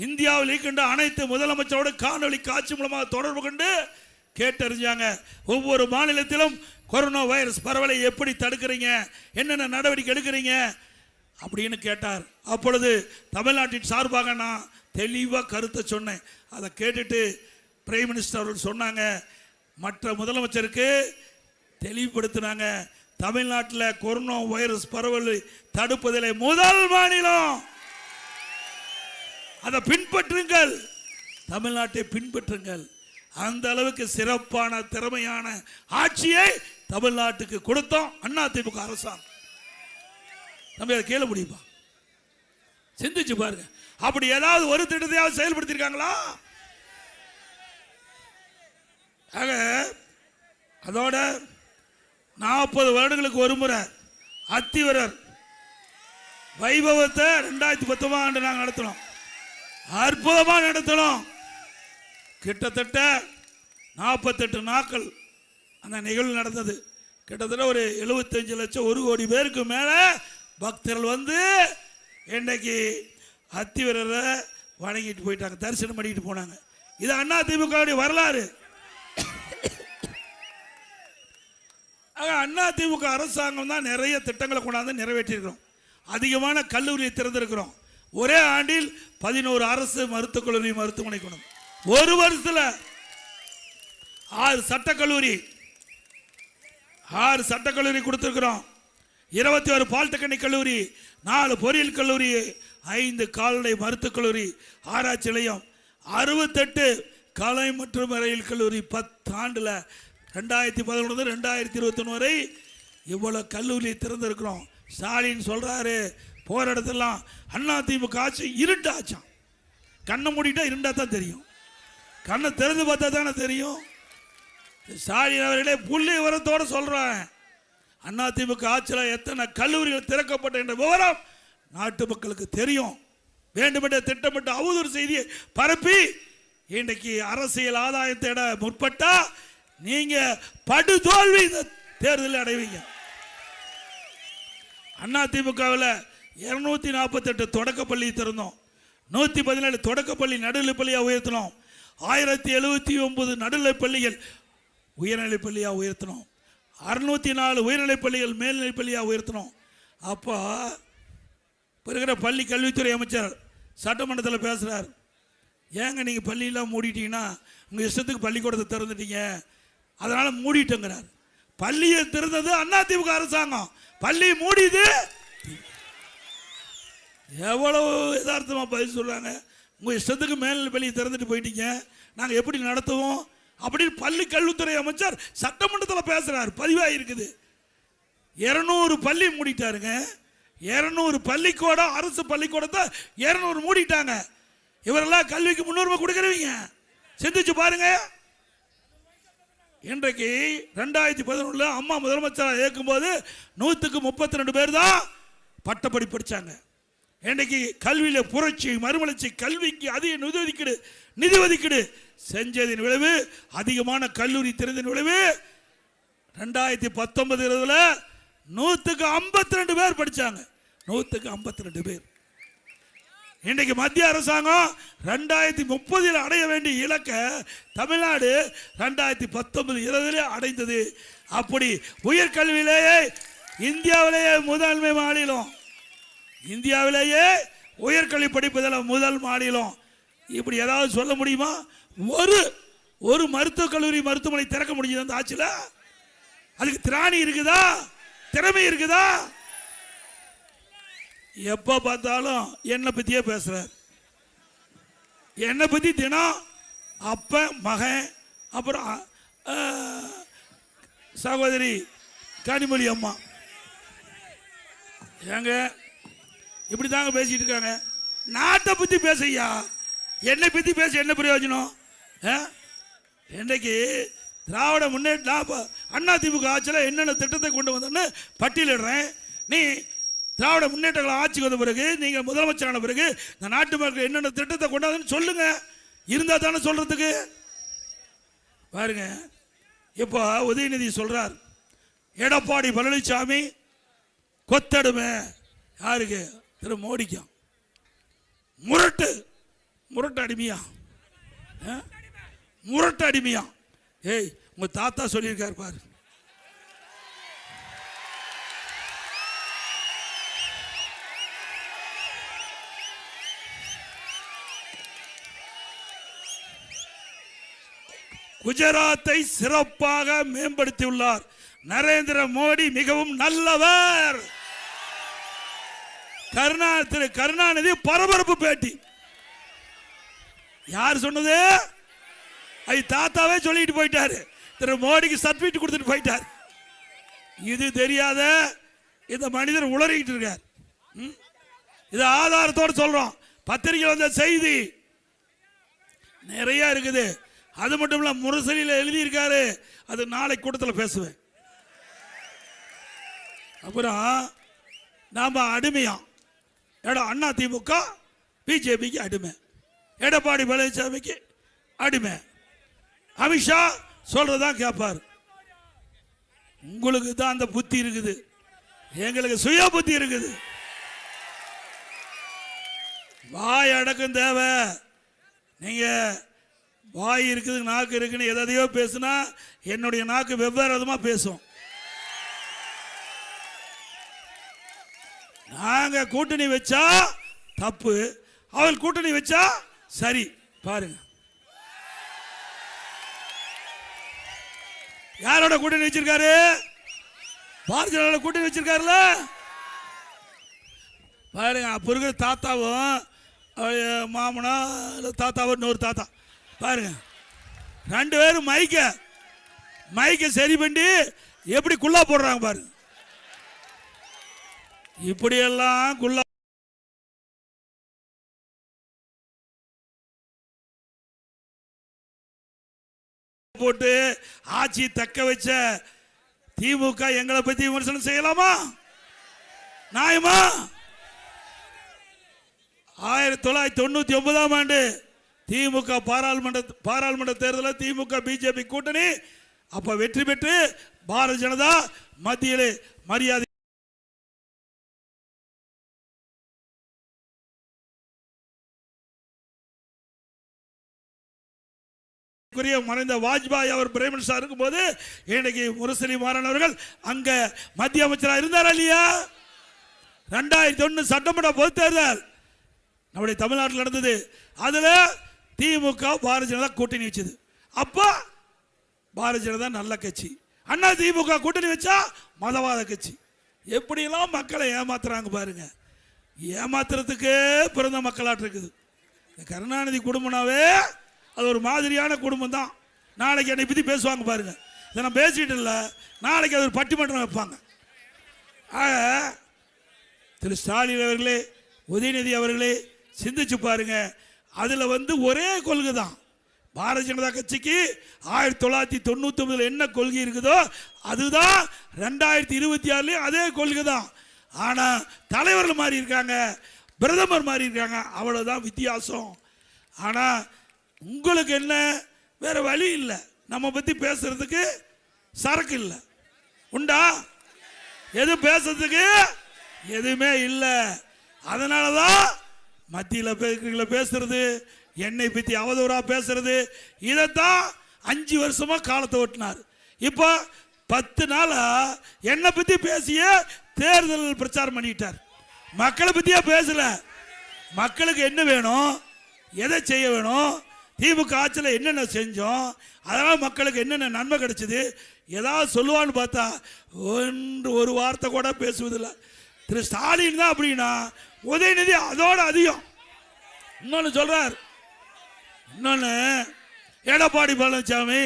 இந்தியாவில் இருக்கின்ற அனைத்து முதலமைச்சரோடு காணொலி காட்சி மூலமாக தொடர்பு கொண்டு கேட்டறிஞ்சாங்க. ஒவ்வொரு மாநிலத்திலும் கொரோனா வைரஸ் பரவலை எப்படி தடுக்கிறீங்க, என்னென்ன நடவடிக்கை எடுக்கிறீங்க அப்படின்னு கேட்டார். அப்பொழுது தமிழ்நாட்டின் சார்பாக நான் தெளிவாக கருத்தை சொன்னேன். அதை கேட்டுட்டு பிரைம் மினிஸ்டர் அவர்கள் சொன்னாங்க, மற்ற முதலமைச்சருக்கு தெளிவுபடுத்தினாங்க, தமிழ்நாட்டில் கொரோனா வைரஸ் பரவலை தடுப்பதில் முதல் மாநிலம், அதை பின்பற்றுங்கள், தமிழ்நாட்டை பின்பற்றுங்கள். அந்த அளவுக்கு சிறப்பான திறமையான ஆட்சியை தமிழ்நாட்டுக்கு கொடுத்தோம் அதிமுக அரசாங்கம். நம்ம அதை கேள முடியுமா? சிந்திச்சு பாருங்க. அப்படி ஏதாவது ஒரு திட்டத்தையாவது செயல்படுத்தியிருக்காங்களா? ஆக அதோட 40 வருடங்களுக்கு ஒரு முறை அத்திவரர் வைபவத்தை 2019 ஆண்டு நாங்கள் நடத்தினோம். அற்புதமா நடத்தினோம். கிட்டத்தட்ட 48 நாட்கள் அந்த நிகழ்வு நடந்தது. கிட்டத்தட்ட ஒரு 75 லட்சம் 1 கோடி பேருக்கு மேல பக்தர்கள் இன்றைக்கு அத்திவரரை வணங்கிட்டு போயிட்டாங்க, தரிசனம் பண்ணிட்டு போனாங்க. இது அதிமுக வரலாறு. அதிமுக அரசாங்கம் தான் நிறைய திட்டங்களை கொண்டாந்து நிறைவேற்றிருக்கிறோம். அதிகமான கல்லூரியை திறந்திருக்கிறோம். ஒரே ஆண்டில் 11 அரசு மருத்துவக் கல்லூரி மருத்துவமனை கொண்டு, ஒரு வருஷத்தில் 6 சட்டக்கல்லூரி, 6 சட்டக்கல்லூரி கொடுத்திருக்கிறோம், 21 பாலிடெக்னிக் கல்லூரி, 4 பொறியியல் கல்லூரி, 5 கால்நடை மருத்துவக் கல்லூரி, ஆராய்ச்சி நிலையம், 68 கலை மற்றும் அறிவியல் கல்லூரி. 10 ஆண்டுல 2011 2021 வரை இவ்வளவு கல்லூரி திறந்திருக்கிறோம். ஸ்டாலின் சொல்றாரு போற இடத்தெல்லாம் அதிமுக ஆட்சி இருட்டாச்சான். கண்ணை மூடிட்டா இருண்டா தான் தெரியும், கண்ணை திறந்து பார்த்தா தானே தெரியும். ஸ்டாலின் அவர்களே புள்ளி விவரத்தோடு சொல்றேன், அதிமுக ஆட்சியில் எத்தனை கல்லூரிகள் திறக்கப்பட்ட என்ற விவரம் நாட்டு மக்களுக்கு தெரியும். வேண்டுமென்ற திட்டமிட்ட அவதூறு செய்தியை பரப்பி இன்றைக்கு அரசியல் ஆதாயம் தேட முற்பட்டா நீங்க படுதோல்வி இந்த தேர்தலில் அடைவீங்க. அதிமுகவில் 248 தொடக்கப்பள்ளி திறந்தோம், 117 தொடக்கப்பள்ளி நடுநிலைப்பள்ளியாக உயர்த்தினோம், 1079 நடுநிலைப்பள்ளிகள் உயர்நிலைப்பள்ளியாக உயர்த்தினோம், 604 உயர்நிலைப்பள்ளிகள் மேல்நிலைப்பள்ளியாக உயர்த்தினோம். அப்போ இருக்கிற பள்ளி கல்வித்துறை அமைச்சர் சட்டமன்றத்தில் பேசுகிறார், ஏங்க நீங்கள் பள்ளியெல்லாம் மூடிட்டீங்கன்னா உங்கள் இஷ்டத்துக்கு பள்ளிக்கூடத்தை திறந்துட்டீங்க, அதனால் மூடிட்டேங்கிறார். பள்ளியை திறந்தது அதிமுக அரசாங்கம், பள்ளி மூடிது. எவ்வளவு யதார்த்தமாக பதில் சொல்கிறாங்க. உங்கள் இஷ்டத்துக்கு மேல்நிலை பள்ளியை திறந்துட்டு போயிட்டீங்க, நாங்கள் எப்படி நடத்துவோம் அப்படின்னு பள்ளி கல்வித்துறை அமைச்சர் சட்டமன்றத்தில் பேசுகிறார். பதிவாக இருக்குது. 200 பள்ளி மூடிட்டாருங்க. 200 பள்ளிக்கூடம், அரசு பள்ளிக்கூடத்தை 200 மூடிட்டாங்க. இவரெல்லாம் கல்விக்கு முன்னுரிமை கொடுக்குறவங்க, சிந்திச்சு பாருங்க. இன்றைக்கு 2011 அம்மா முதலமைச்சராக இருக்கும்போது 132 பேர் தான் பட்டப்படி படித்தாங்க. இன்றைக்கு கல்வியில் புரட்சி, மறுமலர்ச்சி, கல்விக்கு அதிக நிதி ஒதுக்கீடு செஞ்சதின் விளைவு, அதிகமான கல்லூரி திறந்ததின் விளைவு 2019 152 பேர் படித்தாங்க. 152 பேர். இன்றைக்கு மத்திய அரசாங்கம் 2030 அடைய வேண்டிய இலக்கை தமிழ்நாடு 2019-20 அடைந்தது. அப்படி உயர்கல்வியிலேயே இந்தியாவிலேயே முதன்மை மாநிலம், இந்தியாவிலேயே உயர்கல்வி படிப்பதில் முதல் மாநிலம். இப்படி ஏதாவது சொல்ல முடியுமா? ஒரு மருத்துவக் கல்லூரி, மருத்துவமனை திறக்க முடியுது அந்த ஆட்சியில்? அதுக்கு திராணி இருக்குதா? திறமை இருக்குதா? எப்போ பார்த்தாலும் என்னை பற்றியே பேசுகிறார். என்னை பற்றி தினம் அப்ப மகன், அப்புறம் சகோதரி கனிமொழி அம்மா, ஏங்க இப்படி தாங்க பேசிட்டு இருக்காங்க. நாட்டை பற்றி பேசையா, என்னை பற்றி பேச என்ன பிரயோஜனம்? இன்றைக்கு திராவிட முன்னேற்ற அதிமுக ஆட்சியில் என்னென்ன திட்டத்தை கொண்டு வந்தோன்னு பட்டியலிடுறேன். நீ திராவிட முன்னேற்றங்கள் ஆட்சிக்கு வந்த பிறகு, நீங்கள் முதலமைச்சரான பிறகு இந்த நாட்டு மக்கள் என்னென்ன திட்டத்தை கொண்டாதுன்னு சொல்லுங்க, இருந்தா தானே சொல்றதுக்கு. பாருங்க, இப்போ உதயநிதி சொல்றார், எடப்பாடி பழனிசாமி கொத்தடுமை. யாருக்கு? திரு மோடிக்கும். முரட்டு அடிமையா? முரட்டு அடிமையா? ஏய், உங்க தாத்தா சொல்லியிருக்காரு பாரு. குஜராத்தை சிறப்பாக மேம்படுத்தியுள்ளார் நரேந்திர மோடி, மிகவும் நல்லவர். திரு கருணாநிதி பரபரப்பு பேட்டி. யார் சொன்னது? அது தாத்தாவே சொல்லிட்டு போயிட்டாரு. திரு மோடிக்கு சர்டிபிகேட் கொடுத்துட்டு போயிட்டார். இது தெரியாத இந்த மனிதர் உளறிட்டு இருக்கார். இது ஆதாரத்தோடு சொல்றோம். பத்திரிகை வந்த செய்தி நிறைய இருக்குது. அது மட்டும் இல்ல, முரசொலியில் எழுதியிருக்காரு. அது நாளை கூட்டத்தில் பேசுவேன். அப்புறம் நாம அடிமையா? அண்ணா திமுக பிஜேபிக்கு அடிமை, எடப்பாடி பழனிசாமிக்கு அடிமை. அமித்ஷா சொல்றதான் கேட்பார். உங்களுக்கு தான் அந்த புத்தி இருக்குது, எங்களுக்கு சுய புத்தி இருக்குது. வாய் அடக்கம் தேவை. நீங்க வாய் இருக்குது, நாக்கு இருக்குன்னு எதையோ பேசுனா என்னுடைய நாக்கு வெவ்வேறு விதமா பேசும். நாங்க கூட்டணி வச்சா தப்பு, அவள் கூட்டணி வச்சா சரி. பாருங்க, யாரோட கூட்டணி வச்சிருக்காரு? பாரதிய ஜனதா கூட்டணி வச்சிருக்காருல பாருங்க. அப்போ இருக்கிற தாத்தாவும் மாமனா தாத்தாவும் இன்னொரு தாத்தா பாருங்க, 2 பேரும் மைக்க சரி பண்ணி எப்படி குள்ளா போடுறாங்க பாருங்க. இப்படியெல்லாம் குள்ளா போட்டு ஆட்சி தக்க வச்ச திமுக எங்களை பத்தி விமர்சனம் செய்யலாமா? நியாயமா? 1999ஆம் ஆண்டு திமுக பாராளுமன்ற தேர்தலில் திமுக பிஜேபி கூட்டணி அப்ப வெற்றி பெற்று பாரதிய ஜனதா மத்தியிலே மரியாதை மறைந்த வாஜ்பாய் அவர் பிரைம் மினிஸ்டர் இருக்கும்போது இன்னைக்கு முரசொலி மாறன் அவர்கள் அங்க மத்திய அமைச்சராக இருந்தாரா இல்லையா? 2001 சட்டமன்ற பொதுத் தேர்தல் நம்முடைய தமிழ்நாட்டில் நடந்தது. அதுல திமுக பாரதிய ஜனதா கூட்டணி வச்சது. அப்ப பாரதிய ஜனதா நல்ல கட்சி, அண்ணா திமுக கூட்டணி வச்சா மதவாத கட்சி. எப்படியெல்லாம் மக்களை ஏமாத்துறாங்க பாருங்க. ஏமாத்துறதுக்கு பிறந்த மக்களாட்டு இருக்குது. கருணாநிதி குடும்பம்னாவே அது ஒரு மாதிரியான குடும்பம் தான். நாளைக்கு என்னை பற்றி பேசுவாங்க பாருங்க. இதை நான் பேசிட்டு இல்லை, நாளைக்கு அது ஒரு பட்டிமன்றம் வைப்பாங்க. ஆக திரு ஸ்டாலின் அவர்களே, உதயநிதி அவர்களே சிந்திச்சு பாருங்க. அதில் ஒரே கொள்கை தான். பாரதிய ஜனதா கட்சிக்கு 1999 என்ன கொள்கை இருக்குதோ அதுதான் 2026 அதே கொள்கை தான். ஆனால் தலைவர்கள் மாறி இருக்காங்க, பிரதமர் மாறி இருக்காங்க, அவ்வளோதான் வித்தியாசம். ஆனால் உங்களுக்கு என்ன வேற வழி இல்லை, நம்ம பற்றி பேசுறதுக்கு சரக்கு இல்லை. உண்டா? எது பேசுறதுக்கு எதுவுமே இல்லை. அதனால தான் மத்தியில் பேசுறது, என்னை பற்றி அவதூறா பேசுறது, இதைத்தான் 5 வருஷமா காலத்தை ஓட்டினார். இப்போ 10 நாளா என்னை பற்றி பேசிய தேர்தல் பிரச்சாரம் பண்ணிட்டார். மக்களை பற்றியா பேசல. மக்களுக்கு என்ன வேணும், எதை செய்ய வேணும், திமுக ஆட்சியில் என்னென்ன செஞ்சோம், அதனால் மக்களுக்கு என்னென்ன நன்மை கிடைச்சது, ஏதாவது சொல்லுவான்னு பார்த்தா ஒரு வார்த்தை கூட பேசுவதில்லை. திரு ஸ்டாலின் தான் அப்படின்னா உதயநிதி அதோட அதிகம். இன்னொன்று சொல்றார், இன்னொன்று எடப்பாடி பழனிசாமி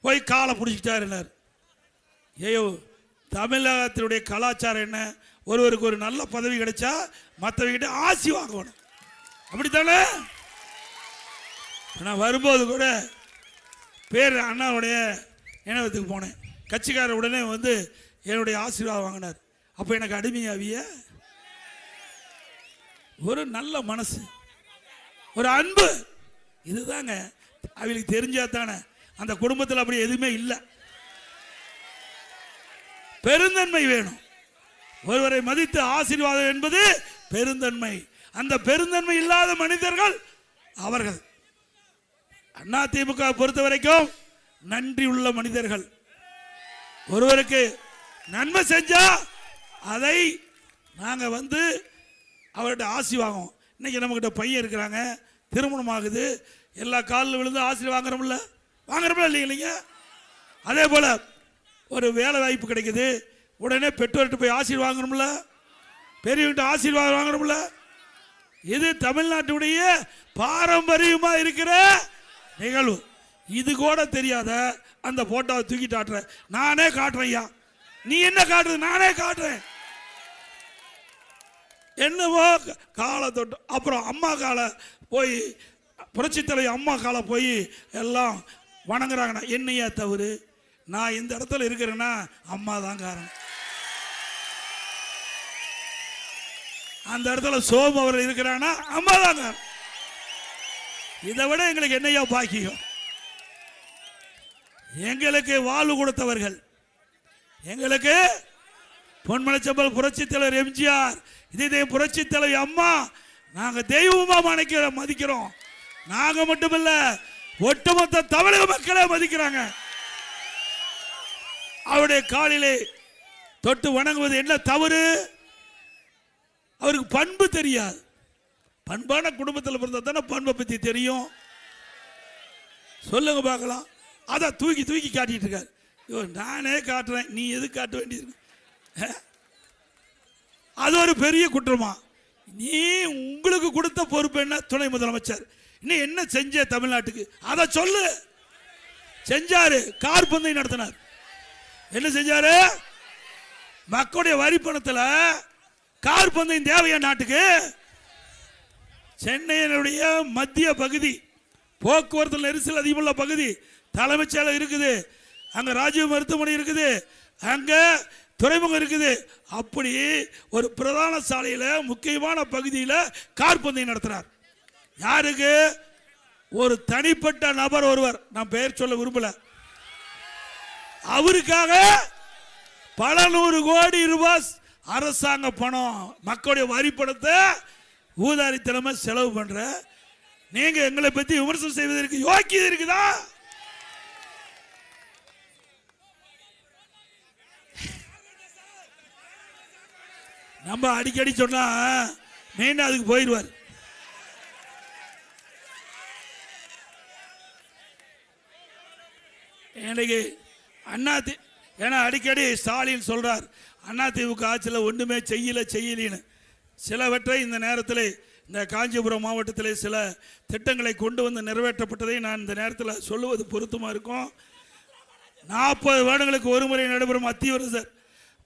போய் காலை பிடிச்சிட்டாருன்னார். ஐயோ, தமிழகத்தினுடைய கலாச்சாரம் என்ன, ஒருவருக்கு ஒரு நல்ல பதவி கிடைச்சா மற்றவங்கிட்ட ஆசி வாங்கணும், அப்படித்தானே? நான் வரும்போது கூட பேர் அண்ணாவுடைய நினைவத்துக்கு போனேன். கட்சிக்காரர் உடனே என்னுடைய ஆசீர்வாதம் வாங்கினார். அப்போ எனக்கு அடிமையாவிய ஒரு நல்ல மனசு, ஒரு அன்பு, இதுதாங்க அவளுக்கு தெரிஞ்சா தானே. அந்த குடும்பத்தில் அப்படி எதுவுமே இல்லை. பெருந்தன்மை வேணும். ஒருவரை மதித்து ஆசீர்வாதம் என்பது பெருந்தன்மை. அந்த பெருந்தன்மை இல்லாத மனிதர்கள் அவர்கள். அண்ணா திமுக பொறுத்த வரைக்கும் நன்றி உள்ள மனிதர்கள். ஒருவருக்கு நன்மை செஞ்சா அதை நாங்க அவர்கிட்ட ஆசி வாங்குவோம். இன்னைக்கு நம்ம கிட்ட பையன் இருக்கிறாங்க, திருமணம் ஆகுது, எல்லா காலில் விழுந்து ஆசி வாங்குறோம்ல இல்லைங்க. அதே போல ஒரு வேலை வாய்ப்பு கிடைக்குது, உடனே பெற்றோர்கிட்ட போய் ஆசீர்வாதம் வாங்கணும்ல, பெரியவங்கிட்ட ஆசீர்வாதம் வாங்கணும்ல. இது தமிழ்நாட்டுடைய பாரம்பரியமா இருக்கிற நிகழ்வு. இது கூட தெரியாத அந்த போட்டோவை தூக்கிட்டு ஆட்டுற. நானே காட்டுறேன் ஐயா, நீ என்ன காட்டுறது, நானே காட்டுறேன். என்னவோ காலை தொட்டு, அப்புறம் அம்மா காலை போய் புரட்சித்தலை அம்மா காலை போய் எல்லாம் வணங்குறாங்கண்ணா. என்னையா தவறு? நான் இந்த இடத்துல இருக்கிறேன்னா அம்மா தான் காரணம். அந்த இடத்துல சோமு அவர் இருக்கிறான்னா அம்மா தான் காரணம். இதை விட எங்களுக்கு என்னையா பாக்கியம்? எங்களுக்கு வாழ்வு கொடுத்தவர்கள், எங்களுக்கு பொன்மனச்செம்மல் புரட்சி தலைவர் எம்ஜிஆர், இதே புரட்சி தலைவி அம்மா, நாங்க தெய்வமா மதிக்கிறோம். நாங்க மட்டுமல்ல, ஒட்டுமொத்த தமிழக மக்களே மதிக்கிறாங்க. அவருடைய காலிலே தொட்டு வணங்குவது என்ன தவறு? அவருக்கு பண்பு தெரியாது. பண்பான குடும்பத்தில் பிறந்தா தானே பண்பை பத்தி தெரியும். சொல்லுங்க பார்க்கலாம். அதை தூக்கி தூக்கி காட்டிட்டு இருக்காரு. நானே காட்டுறேன், நீ எது காட்ட வேண்டியிருக்கு? அது ஒரு பெரிய குற்றமா? நீ உங்களுக்கு கொடுத்த பொறுப்பு என்ன? துணை முதலமைச்சர். நீ என்ன செஞ்ச தமிழ்நாட்டுக்கு? அதை சொல்லு. செஞ்சாரு, கார் பந்தயம் நடத்தினார். என்ன செஞ்சாரு? மக்களுடைய வரி பணத்தில் கார் பந்தயம் தேவையா நாட்டுக்கு? சென்னையினுடைய மத்திய பகுதி, போக்குவரத்து நெரிசல் அதிகமுள்ள பகுதி, தலைமைச் செயலகம் இருக்குது, அங்க ராஜீவ் மருத்துவமனை இருக்குது, அங்க துறைமுகம் இருக்குது. அப்படி ஒரு பிரதான சாலையில் முக்கியமான பகுதியில் கார் பந்தயம் நடத்துறார். யாருக்கு? ஒரு தனிப்பட்ட நபர் ஒருவர், நான் பெயர் சொல்ல விரும்பல. அவருக்காக பல 100 கோடி ரூபாய் அரசாங்க பணம், மக்களுடைய வரி பணத்தை ஊதாரித்தனமா செலவு பண்ற நீங்க எங்களை பத்தி விமர்சனம் செய்வதற்கு யோக்கியது இருக்குதா? நம்ம அடிக்கடி சொன்னா மெயினா அதுக்கு போயிடுவார். எனக்கு ஏன்னா அடிக்கடி ஸ்டாலின் சொல்றார், அதிமுக ஆட்சியில் ஒன்றுமே செய்யலின்னு. சிலவற்றை இந்த நேரத்தில் இந்த காஞ்சிபுரம் மாவட்டத்தில் சில திட்டங்களை கொண்டு வந்து நிறைவேற்றப்பட்டதை நான் இந்த நேரத்தில் சொல்லுவது பொருத்தமாக இருக்கும். 40 வருடங்களுக்கு ஒரு முறை நடைபெறும் அத்திவரச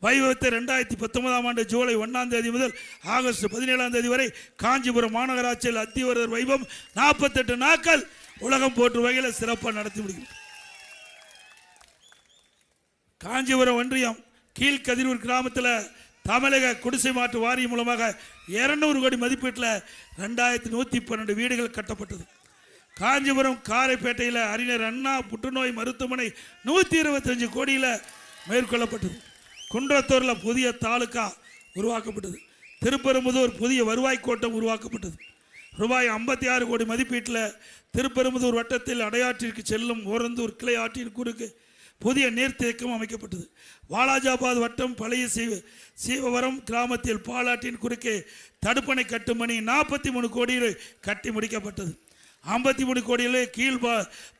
வைபவத்தை 2019ஆம் ஆண்டு ஜூலை 1ஆம் தேதி முதல் ஆகஸ்ட் 17ஆம் தேதி வரை காஞ்சிபுரம் மாநகராட்சியில் அத்திவரசர் வைபவம் 48 நாட்கள் உலகம் போற்றும் வகையில் சிறப்பாக நடத்தி முடியும். காஞ்சிபுரம் ஒன்றியம் கீழ்கதிரூர் கிராமத்தில் தமிழக குடிசை மாற்று வாரியம் மூலமாக 200 கோடி மதிப்பீட்டில் 2112 வீடுகள் கட்டப்பட்டது. காஞ்சிபுரம் காரைப்பேட்டையில் அறிஞர் அண்ணா புற்றுநோய் மருத்துவமனை 125 கோடியில் மேற்கொள்ளப்பட்டது. குன்றத்தூரில் புதிய தாலுகா உருவாக்கப்பட்டது. திருப்பெரும்புதூர் புதிய வருவாய் கோட்டம் உருவாக்கப்பட்டது. ரூபாய் 56 கோடி மதிப்பீட்டில் திருப்பெரும்புதூர் வட்டத்தில் அடையாற்றிற்கு செல்லும் ஓரந்தூர் கிளை ஆற்றின் குறுக்கு புதிய நீர்த்தேக்கம் அமைக்கப்பட்டது. வாலாஜாபாத் வட்டம் பழைய சீவவரம் கிராமத்தில் பாலாற்றின் குறுக்கே தடுப்பணை கட்டும் பணி 43 கோடியில் கட்டி முடிக்கப்பட்டது. 53 கோடியில் கீழ்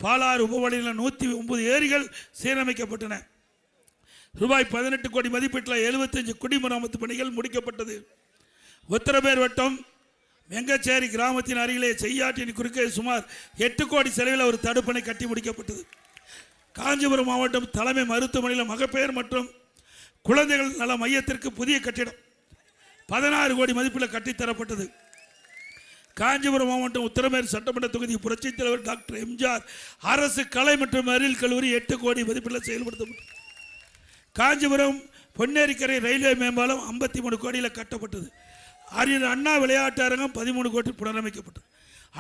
பாலாறு உபவழியில் 109 ஏரிகள் சீரமைக்கப்பட்டன. ரூபாய் 18 கோடி மதிப்பீட்டில் 75 குடிமராமத்து பணிகள் முடிக்கப்பட்டது. உத்தரமேர் வட்டம் வெங்கச்சேரி கிராமத்தின் அருகிலே செய்யாற்றின் குறுக்கே சுமார் 8 கோடி செலவில் ஒரு தடுப்பணை கட்டி முடிக்கப்பட்டது. காஞ்சிபுரம் மாவட்டம் தலைமை மருத்துவமனையில் மகப்பேறு மற்றும் குழந்தைகள் நல மையத்திற்கு புதிய கட்டிடம் 16 கோடி மதிப்பில் கட்டித்தரப்பட்டது. காஞ்சிபுரம் மாவட்டம் உத்தரமேர் சட்டமன்ற தொகுதி புரட்சித் தலைவர் டாக்டர் எம்ஜிஆர் அரசு கலை மற்றும் அறிவியல் கல்லூரி 8 கோடி மதிப்பில் செயல்படுத்தப்பட்டது. காஞ்சிபுரம் பொன்னேரிக்கரை ரயில்வே மேம்பாலம் 53 கோடியில் கட்டப்பட்டது. அறிஞர் அண்ணா விளையாட்டு அரங்கம் 13 கோடி புனரமைக்கப்பட்டது.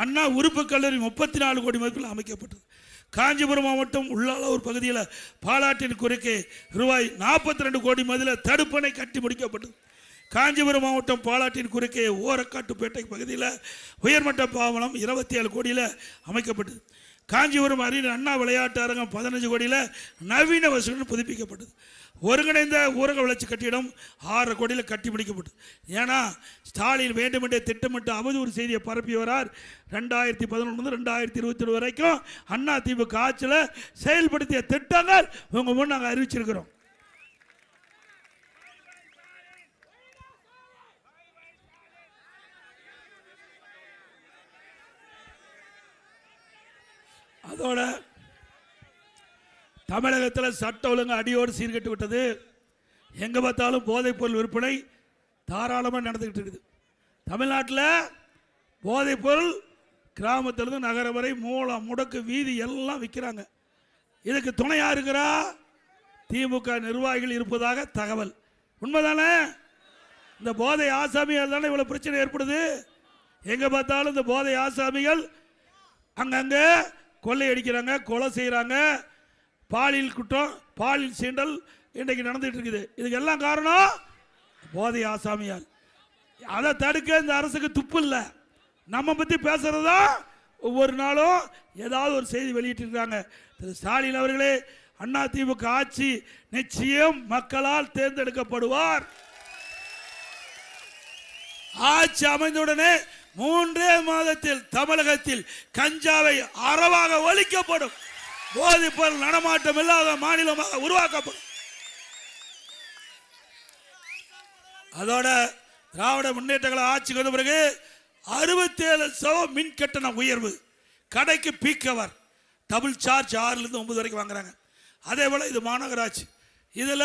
அண்ணா உறுப்பு கல்லூரி 34 கோடி மதிப்பில் அமைக்கப்பட்டது. காஞ்சிபுரம் மாவட்டம் உள்ளாளூர் பகுதியில் பாலாற்றின் குறுக்கே ரூபாய் 42 கோடி மதிப்பில் தடுப்பணை கட்டி முடிக்கப்பட்டது. காஞ்சிபுரம் மாவட்டம் பாலாற்றின் குறுக்கே ஓரக்காட்டுப்பேட்டை பகுதியில் உயர்மட்ட பாவனம் 27 கோடியில் அமைக்கப்பட்டது. காஞ்சிபுரம் அறிஞர் அண்ணா விளையாட்டு அரங்கம் 15 கோடியில் நவீன வசதிகள் புதுப்பிக்கப்பட்டது. ஒருங்கிணைந்த ஊரக வளர்ச்சி கட்டிடம் 6 கோடியில் கட்டி முடிக்கப்பட்டது. ஏன்னா ஸ்டாலின் வேண்டுமென்றே திட்டமிட்டு அவதூறு செய்தியை பரப்பி வரார். 2011 முதல் 2022 வரைக்கும் அண்ணா திமுக ஆட்சியில் செயல்படுத்திய திட்டங்கள் உங்க முன் நாங்கள் அறிவிச்சிருக்கிறோம். அதோட தமிழகத்தில் சட்ட ஒழுங்கு அடியோடு சீர்கட்டு விட்டது. எங்கே பார்த்தாலும் போதைப்பொருள் விற்பனை தாராளமாக நடந்துக்கிட்டு இருக்குது. தமிழ்நாட்டில் போதைப்பொருள் கிராமத்திலிருந்து நகரம் வரை மூலம் முடக்கு வீதி எல்லாம் விற்கிறாங்க. இதுக்கு துணையாக இருக்கிறா திமுக நிர்வாகிகள் இருப்பதாக தகவல். உண்மைதானே? இந்த போதை ஆசாமியால் தானே இவ்வளோ பிரச்சனை ஏற்படுது. எங்கே பார்த்தாலும் இந்த போதை ஆசாமிகள் அங்கங்கே கொள்ளையடிக்கிறாங்க, கொலை செய்கிறாங்க, பாலியல் குற்றம், பாலியல் சீண்டல் இன்றைக்கு நடந்துட்டு இருக்குது. இதுக்கு எல்லாம் காரணம் போதை ஆசாமியால். அதை தடுக்க இந்த அரசுக்கு துப்பு இல்லை. நம்ம பற்றி பேசுறதா ஒவ்வொரு நாளும் ஏதாவது ஒரு செய்தி வெளியிட்டிருக்காங்க. திரு ஸ்டாலின் அவர்களே, அண்ணா திமுக ஆட்சி நிச்சயம் மக்களால் தேர்ந்தெடுக்கப்படுவார். ஆட்சி அமைந்தவுடனே 3 மாதத்தில் தமிழகத்தில் கஞ்சாவை அறவாக ஒழிக்கப்படும். போதைப்பொருள் நடமாட்டம் இல்லாத மாநிலமாக உருவாக்கப்படும். அதோட திராவிட முன்னேற்ற கழக ஆட்சிக்கு வந்த பிறகு 67% மின் கட்டண உயர்வு, கடைக்கு பீக்கவர் டபுள் சார்ஜ் 6லிருந்து 9 வரைக்கும் வாங்குறாங்க. அதே போல இது மாநகராட்சி, இதுல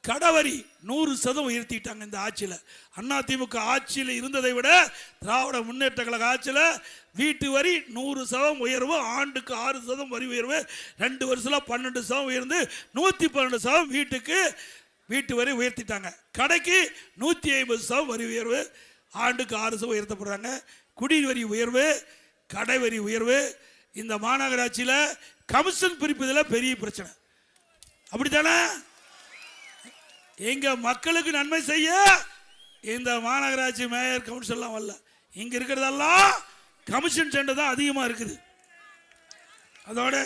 கடவரி 100% உயர்த்திட்டாங்க. இந்த ஆட்சியில் அதிமுக ஆட்சியில் இருந்ததை விட திராவிட முன்னேற்ற கழக ஆட்சியில் வீட்டு வரி 100% உயர்வு, ஆண்டுக்கு 6% வரி உயர்வு, 2 வருஷத்துல 12% உயர்ந்து 112% வீட்டு வரி உயர்த்திட்டாங்க. கடைக்கு 150% வரி உயர்வு, ஆண்டுக்கு 6% உயர்த்தப்படுறாங்க. குடி வரி உயர்வு, கடை வரி உயர்வு. இந்த மாநகராட்சியில் கமிஷன் பிரிப்பதில் பெரிய பிரச்சனை. அப்படித்தானே? எங்க மக்களுக்கு நன்மை செய்ய இந்த மாநகராட்சி மேயர் கவுன்சில்லாம் வரல. இங்க இருக்கிறதெல்லாம் கமிஷன் சென்டர் தான் அதிகமா இருக்குது. அதோட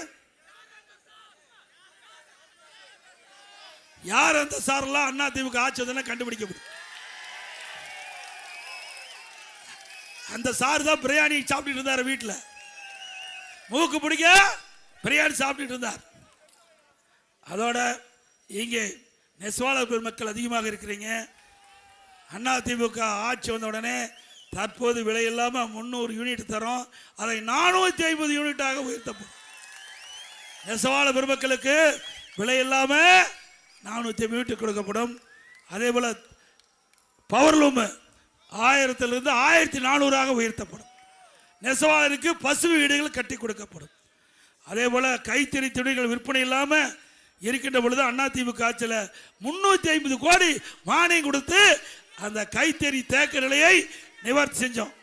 யார் அந்த சாரெல்லாம் அதிமுக ஆட்சி கண்டுபிடிக்க முடியும். அந்த சார் தான் பிரியாணி சாப்பிட்டு இருந்தார். வீட்டில் மூக்கு பிடிக்க பிரியாணி சாப்பிட்டு இருந்தார். அதோட இங்கே நெசவாளர் பெருமக்கள் அதிகமாக இருக்கிறீங்க. அதிமுக ஆட்சி வந்த உடனே தற்போது விலை இல்லாமல் 300 யூனிட் தரோம், அதை 450 யூனிட்டாக உயர்த்தப்படும். நெசவாளர் பெருமக்களுக்கு விலை இல்லாமல் 450 யூனிட் கொடுக்கப்படும். அதே போல பவர்லூம் 1000லிருந்து 1400 உயர்த்தப்படும். நெசவாளருக்கு பசுமை வீடுகள் கட்டி கொடுக்கப்படும். அதே போல கைத்தறி துணிகள் விற்பனை இல்லாமல் இருக்கின்ற பொழுது அதிமுக ஆட்சியில் 350 கோடி மானியம் கொடுத்து அந்த கைத்தறி தேக்க நிலையை நிவர்த்தி செஞ்சோம்.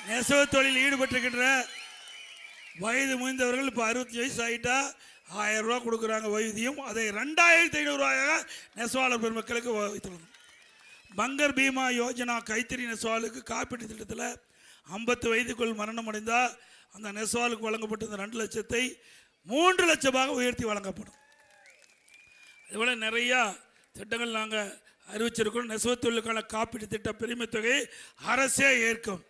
நெசவு தொழில் ஈடுபட்டிருக்கின்ற வயது முதிர்ந்தவர்கள் இப்போ 65 வயசு ஆகிட்டா 1000 ரூபா கொடுக்குறாங்க ஓய்வூதியம். அதை 2500 ரூபாயாக நெசவாளர் பெருமக்களுக்கு வைத்துள்ளது. பங்கர் பீமா யோஜனா கைத்தறி நெசவாளுக்கு காப்பீட்டு திட்டத்தில் 50 வயதுக்குள் மரணம் அடைந்தால் அந்த நெசவாளுக்கு வழங்கப்பட்ட இந்த 2 லட்சத்தை 3 லட்சமாக உயர்த்தி வழங்கப்படும். அதுபோல் நிறையா திட்டங்கள் நாங்கள் அறிவிச்சிருக்கிறோம். நெசவு தொழிலுக்கான காப்பீட்டு திட்ட பிரிமை தொகையை அரசே ஏற்கும்.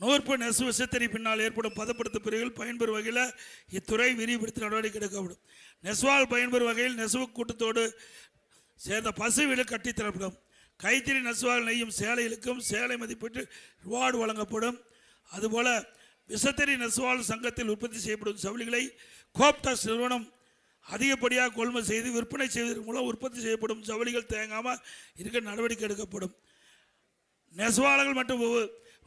100 நெசவு விசைத்தறி பின்னால் ஏற்படும் பதப்படுத்த பிரிவுகள் பயன்பெறும் வகையில் இத்துறை விரிவுபடுத்தி நடவடிக்கை எடுக்கப்படும். நெசவால் பயன்பெறும் வகையில் நெசவு கூட்டத்தோடு சேர்ந்த பசு வீடு கட்டித்தரப்படும். கைத்தறி நெசவால் நெய்யும் சேலைகளுக்கும் சேலை மதிப்பீட்டு ரிவார்டு வழங்கப்படும். அதுபோல் விசைத்தறி நெசவாளர் சங்கத்தில் உற்பத்தி செய்யப்படும் ஜவுளிகளை கோப்டாஸ் நிறுவனம் அதிகப்படியாக கொள்முதல் செய்து விற்பனை செய்வதன் மூலம் உற்பத்தி செய்யப்படும் ஜவுளிகள் தேங்காமல் இருக்க நடவடிக்கை எடுக்கப்படும். நெசவாளர்கள் மற்றும்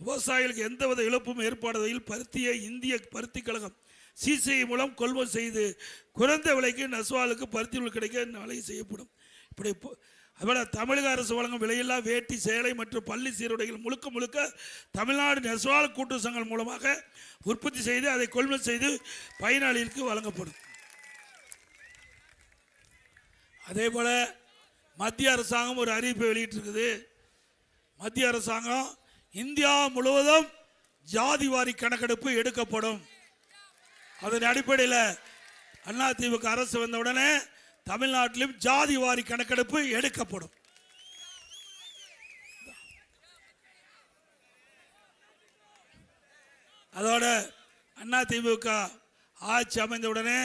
விவசாயிகளுக்கு எந்தவித இழப்பும் ஏற்படுவதில் பருத்தியை இந்திய பருத்தி கழகம் சிசிஐ மூலம் கொள்முதல் செய்து குறைந்த விலைக்கு நெசவாளுக்கு பருத்தி கிடைக்க நாளை செய்யப்படும். இப்படி அதுபோல தமிழக அரசு வழங்கும் விலையில்லா வேட்டி சேலை மற்றும் பள்ளி சீருடைகள் முழுக்க முழுக்க தமிழ்நாடு நெசவாளர் கூட்டு சங்கம் மூலமாக உற்பத்தி செய்து அதை கொள்முதல் செய்து பயனாளிகளுக்கு வழங்கப்படும். அதே போல மத்திய அரசாங்கம் ஒரு அறிவிப்பை வெளியிட்டிருக்குது. மத்திய அரசாங்கம் இந்தியா முழுவதும் ஜாதிவாரி கணக்கெடுப்பு எடுக்கப்படும். அதன் அடிப்படையில் அதிமுக அரசு வந்தவுடனே தமிழ்நாட்டிலும் ஜாதிவாரி கணக்கெடுப்பு எடுக்கப்படும். அதோட அதிமுக ஆட்சி அமைந்தவுடனே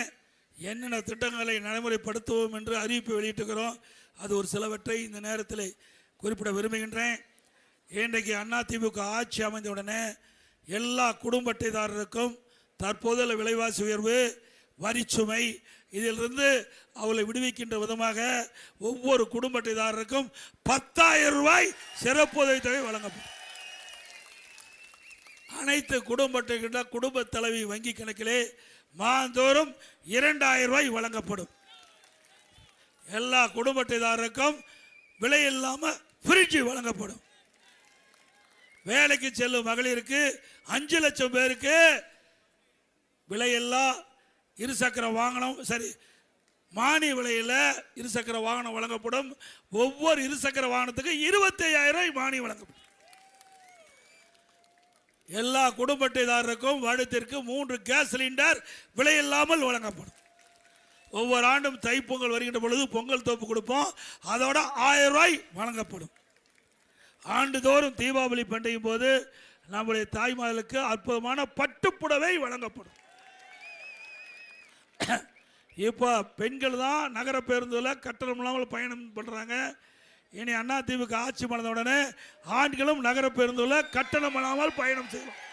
என்னென்ன திட்டங்களை நடைமுறைப்படுத்துவோம் என்று அறிவிப்பு வெளியிட்டிருக்கிறோம். அது ஒரு சிலவற்றை இந்த நேரத்தில் குறிப்பிட விரும்புகின்றேன். இன்றைக்கு அதிமுக ஆட்சி அமைந்தவுடனே எல்லா குடும்ப அட்டைதாரருக்கும் தற்போதுள்ள விலைவாசி உயர்வு, வரிச்சுமை, இதிலிருந்து அவளை விடுவிக்கின்ற விதமாக ஒவ்வொரு குடும்ப அட்டைதாரருக்கும் 10,000 ரூபாய் சிறப்பு உதவித்தொகை வழங்கப்படும். அனைத்து குடும்ப அட்டைகின்ற குடும்ப தலைவி வங்கி கணக்கிலே மாதந்தோறும் 2,000 ரூபாய் வழங்கப்படும். எல்லா குடும்ப அட்டைதாரருக்கும் விலை இல்லாமல் ஃப்ரிட்ஜ் வழங்கப்படும். வேலைக்கு செல்லும் மகளிருக்கு 5 லட்சம் பேருக்கு விலையில்லா இருசக்கர வாகனம், சரி, மானிய விலையில் இருசக்கர வாகனம் வழங்கப்படும். ஒவ்வொரு இருசக்கர வாகனத்துக்கு 25,000 ரூபாய் மானியம் வழங்கப்படும். எல்லா குடும்ப அட்டைதாரருக்கும் வருடத்திற்கு 3 கேஸ் சிலிண்டர் விலையில்லாமல் வழங்கப்படும். ஒவ்வொரு ஆண்டும் தைப்பொங்கல் வருகின்ற பொழுது பொங்கல் தோப்பு கொடுப்போம், அதோட 1000 ரூபாய் வழங்கப்படும். ஆண்டுதோறும் தீபாவளி பண்டிகை போது நம்முடைய தாய்மார்களுக்கு அற்புதமான பட்டுப்புடவை வழங்கப்படும். இப்போ பெண்கள் தான் நகர பேருந்தில் கட்டணம் இல்லாமல் பயணம் பண்ணுறாங்க. இனி அதிமுக ஆட்சி பண்ண உடனே ஆண்களும் நகர பேருந்தில் கட்டணம் இல்லாமல் பயணம் செய்யலாம்.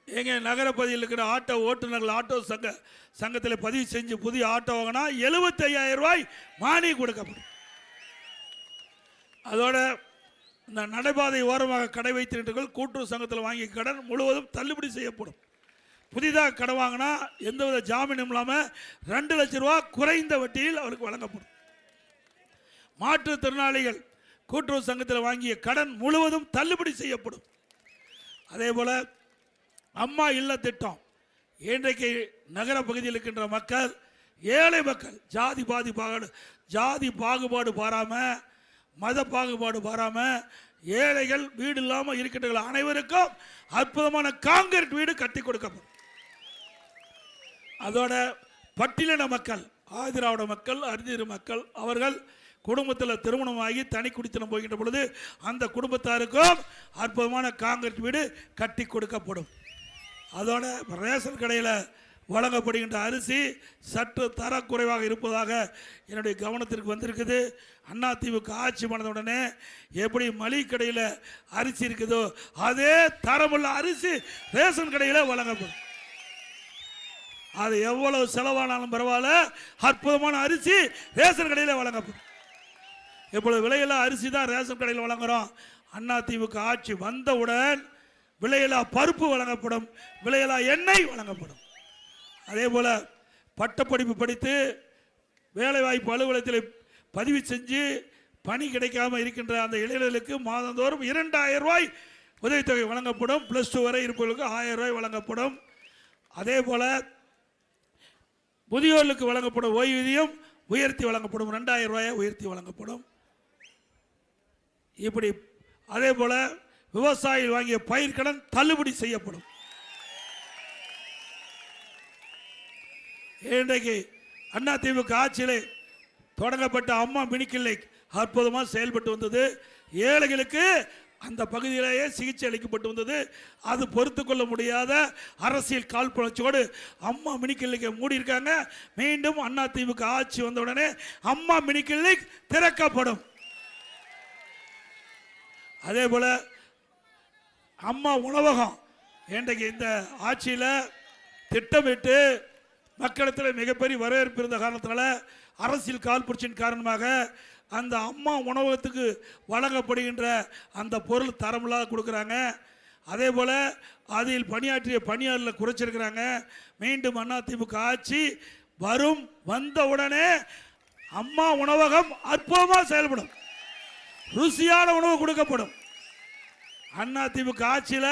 எங்க நகர பகுதியில் இருக்கிற ஆட்டோ ஓட்டுநர்கள் ஆட்டோ சங்கத்தில் பதிவு செஞ்சு புதிய ஆட்டோ வாங்கினா 75,000 ரூபாய் மானியம் கொடுக்கப்படும். அதோட இந்த நடைபாதை ஓரமாக கடை வைத்திருக்கிறவர்கள் கூட்டுறவு சங்கத்தில் வாங்கிய கடன் முழுவதும் தள்ளுபடி செய்யப்படும். புதிதாக கடன் வாங்கினா எந்தவித ஜாமீனும் இல்லாமல் 2 லட்சம் ரூபா குறைந்த வட்டியில் அவருக்கு வழங்கப்படும். மாற்றுத்திறனாளிகள் கூட்டுறவு சங்கத்தில் வாங்கிய கடன் முழுவதும் தள்ளுபடி செய்யப்படும். அதே போல அம்மா இல்ல திட்டம் இன்றைக்கு நகர பகுதியில் இருக்கின்ற மக்கள், ஏழை மக்கள், ஜாதி பாகுபாடு பாராமல், மத பாகுபாடு பாராமல் ஏழைகள் வீடு இல்லாமல் இருக்கின்ற அனைவருக்கும் அற்புதமான காங்கிரீட் வீடு கட்டி கொடுக்கப்படும். அதோட பட்டியலின மக்கள், ஆதிராவிட மக்கள், அரிதிரு மக்கள், அவர்கள் குடும்பத்தில் திருமணமாகி தனி குடித்தனம் போகின்ற பொழுது அந்த குடும்பத்தாருக்கும் அற்புதமான காங்கிரீட் வீடு கட்டி கொடுக்கப்படும். அதோட ரேஷன் கடையில் வழங்கப்படுகின்ற அரிசி சற்று தரக்குறைவாக இருப்பதாக என்னுடைய கவனத்திற்கு வந்திருக்குது. அதிமுக ஆட்சி பண்ணவுடனே எப்படி மளிகை கடையில் அரிசி இருக்குதோ அதே தரமுள்ள அரிசி ரேஷன் கடையில் வழங்கப்படும். அது எவ்வளவு செலவானாலும் பரவாயில்ல, அற்புதமான அரிசி ரேஷன் கடையில் வழங்கப்படும். இப்பொழுது விலையில்லா அரிசி தான் ரேஷன் கடையில் வழங்குகிறோம். அதிமுக ஆட்சி வந்தவுடன் விலையில்லா பருப்பு வழங்கப்படும், விலையில்லா எண்ணெய் வழங்கப்படும். அதே போல் பட்டப்படிப்பு படித்து வேலைவாய்ப்பு அலுவலகத்தில் பதிவு செஞ்சு பணி கிடைக்காமல் இருக்கின்ற அந்த இளைஞர்களுக்கு மாதந்தோறும் 2,000 ரூபாய் உதவித்தொகை வழங்கப்படும். +2 வரை இருப்பவர்களுக்கு 1000 ரூபாய் வழங்கப்படும். அதே போல் முதியோர்களுக்கு வழங்கப்படும் ஓய்வூதியம் உயர்த்தி வழங்கப்படும், 2,000 ரூபாயை உயர்த்தி வழங்கப்படும். இப்படி அதே போல் விவசாயிகள் வாங்கிய பயிர்க்கடன் தள்ளுபடி செய்யப்படும். இன்றைக்கு அதிமுக ஆட்சியிலே தொடங்கப்பட்ட அம்மா மினி கிளினிக் அற்புதமாக செயல்பட்டு வந்தது. ஏழைகளுக்கு அந்த பகுதியிலேயே சிகிச்சை அளிக்கப்பட்டு வந்தது. அது பொறுத்து கொள்ள முடியாத அரசியல் காழ்ப்புணர்ச்சியோடு அம்மா மினி கிளினிக்கை மூடியிருக்காங்க. மீண்டும் அதிமுக ஆட்சி வந்தவுடனே அம்மா மினி கிளினிக் திறக்கப்படும். அதே போல அம்மா உணவகம் இன்றைக்கு இந்த ஆட்சியில் திட்டமிட்டு மக்களிடத்தில் மிகப்பெரிய வரவேற்பு இருந்த காரணத்தினால அரசியல் காழ்ப்புணர்ச்சியின் காரணமாக அந்த அம்மா உணவகத்துக்கு வழங்கப்படுகின்ற அந்த பொருள் தரமில்லாத கொடுக்குறாங்க. அதே போல் அதில் பணியாற்றிய பணியாளர்களை குறைச்சிருக்கிறாங்க. மீண்டும் அதிமுக ஆட்சி வந்த உடனே அம்மா உணவகம் அற்புதமாக செயல்படும், ருசியான உணவு கொடுக்கப்படும். அதிமுக ஆட்சியில்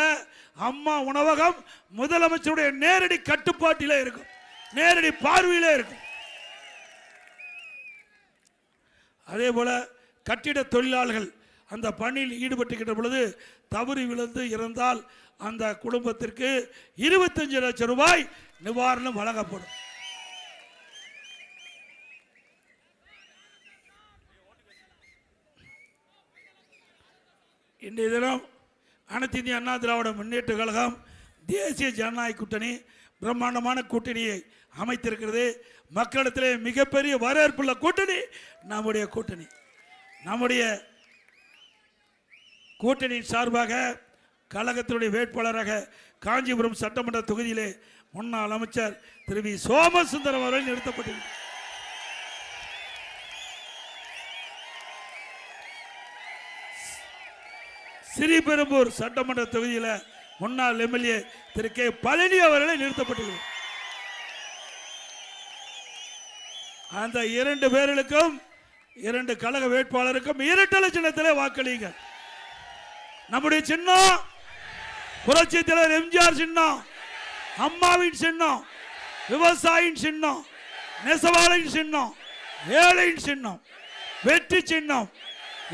அம்மா உணவகம் முதலமைச்சருடைய நேரடி கட்டுப்பாட்டிலே இருக்கும், நேரடி பார்வையிலே இருக்கும். அதே போல கட்டிட தொழிலாளர்கள் அந்த பணியில் ஈடுபட்டுக்கின்ற பொழுது தவறி விழுந்து இறந்தால் அந்த குடும்பத்திற்கு 25 லட்சம் ரூபாய் நிவாரணம் வழங்கப்படும். இன்றைய தினம் அனைத்து இந்திய அண்ணா திராவிட முன்னேற்ற கழகம் தேசிய ஜனநாயக கூட்டணி பிரம்மாண்டமான கூட்டணியை அமைத்திருக்கிறது. மக்களிடத்திலே மிகப்பெரிய வரவேற்புள்ள கூட்டணி நம்முடைய கூட்டணி. நம்முடைய கூட்டணியின் சார்பாக கழகத்தினுடைய வேட்பாளராக காஞ்சிபுரம் சட்டமன்ற தொகுதியிலே முன்னாள் அமைச்சர் திரு வி சோமசுந்தரம் அவர்கள் நிறுத்தப்பட்டிருக்கிறார். ஸ்ரீபெரும்பூர் சட்டமன்ற தொகுதியில் முன்னாள் எம்எல்ஏ திரு கே பழனி அவர்களை நிறுத்தப்பட்டிருக்கிறார். அந்த 2 பேர்களுக்கும் 2 கழக வேட்பாளருக்கும் இரட்டை சின்னத்திலே வாக்களியுங்கள். நம்முடைய சின்னம் புரட்சி தலைவர் எம்ஜிஆர் சின்னம், அம்மாவின் சின்னம், விவசாயியின் சின்னம், நெசவாளியின் சின்னம், ஏழையின் சின்னம், வெற்றி சின்னம்.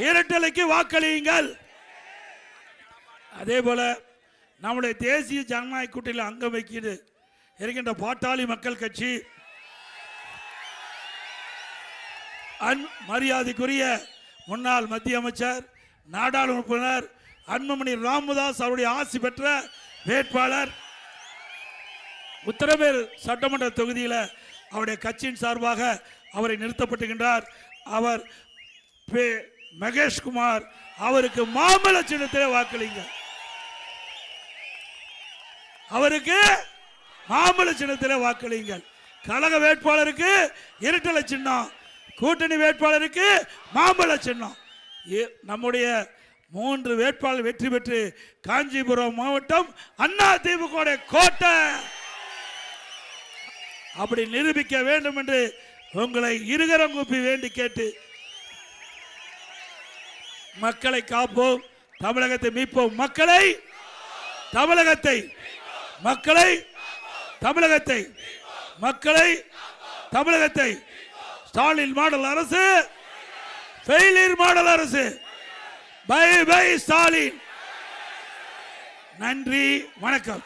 இரட்டலைக்கு வாக்களியுங்கள். அதே போல நம்முடைய தேசிய ஜனநாயக கூட்டணியில் அங்கம் வைக்கிறது இருக்கின்ற பாட்டாளி மக்கள் கட்சி மரியாதைக்குரிய முன்னாள் மத்திய அமைச்சர் நாடாளுமன்ற உறுப்பினர் அன்புமணி ராமதாஸ் அவருடைய ஆசி பெற்ற வேட்பாளர் உத்தரமேர் சட்டமன்ற தொகுதியில் அவருடைய கட்சியின் சார்பாக அவரை நிறுத்தப்பட்டுகின்றார். அவர் மகேஷ்குமார் அவருக்கு மாம்பழ சின்னத்திலே வாக்களிங்க. அவருக்கு மாம்பழ சின்னத்திலே வாக்களிங்கள். கழக வேட்பாளருக்கு இரட்டலை சின்னம், கூட்டணி வேட்பாளருக்கு மாம்பழ சின்னம். நம்முடைய 3 வேட்பாளர் வெற்றி பெற்று காஞ்சிபுரம் மாவட்டம் அதிமுக கோட்டை அப்படி நிரூபிக்க வேண்டும் என்று உங்களை இருகரம் கூப்பி வேண்டி கேட்டு, மக்களை காப்போம், தமிழகத்தை மீட்போம். தமிழகத்தை ஸ்டாலின் மாடல் அரசு, ஃபெயிலியர் மாடல் அரசு. Bye bye Stalin. நன்றி, வணக்கம்.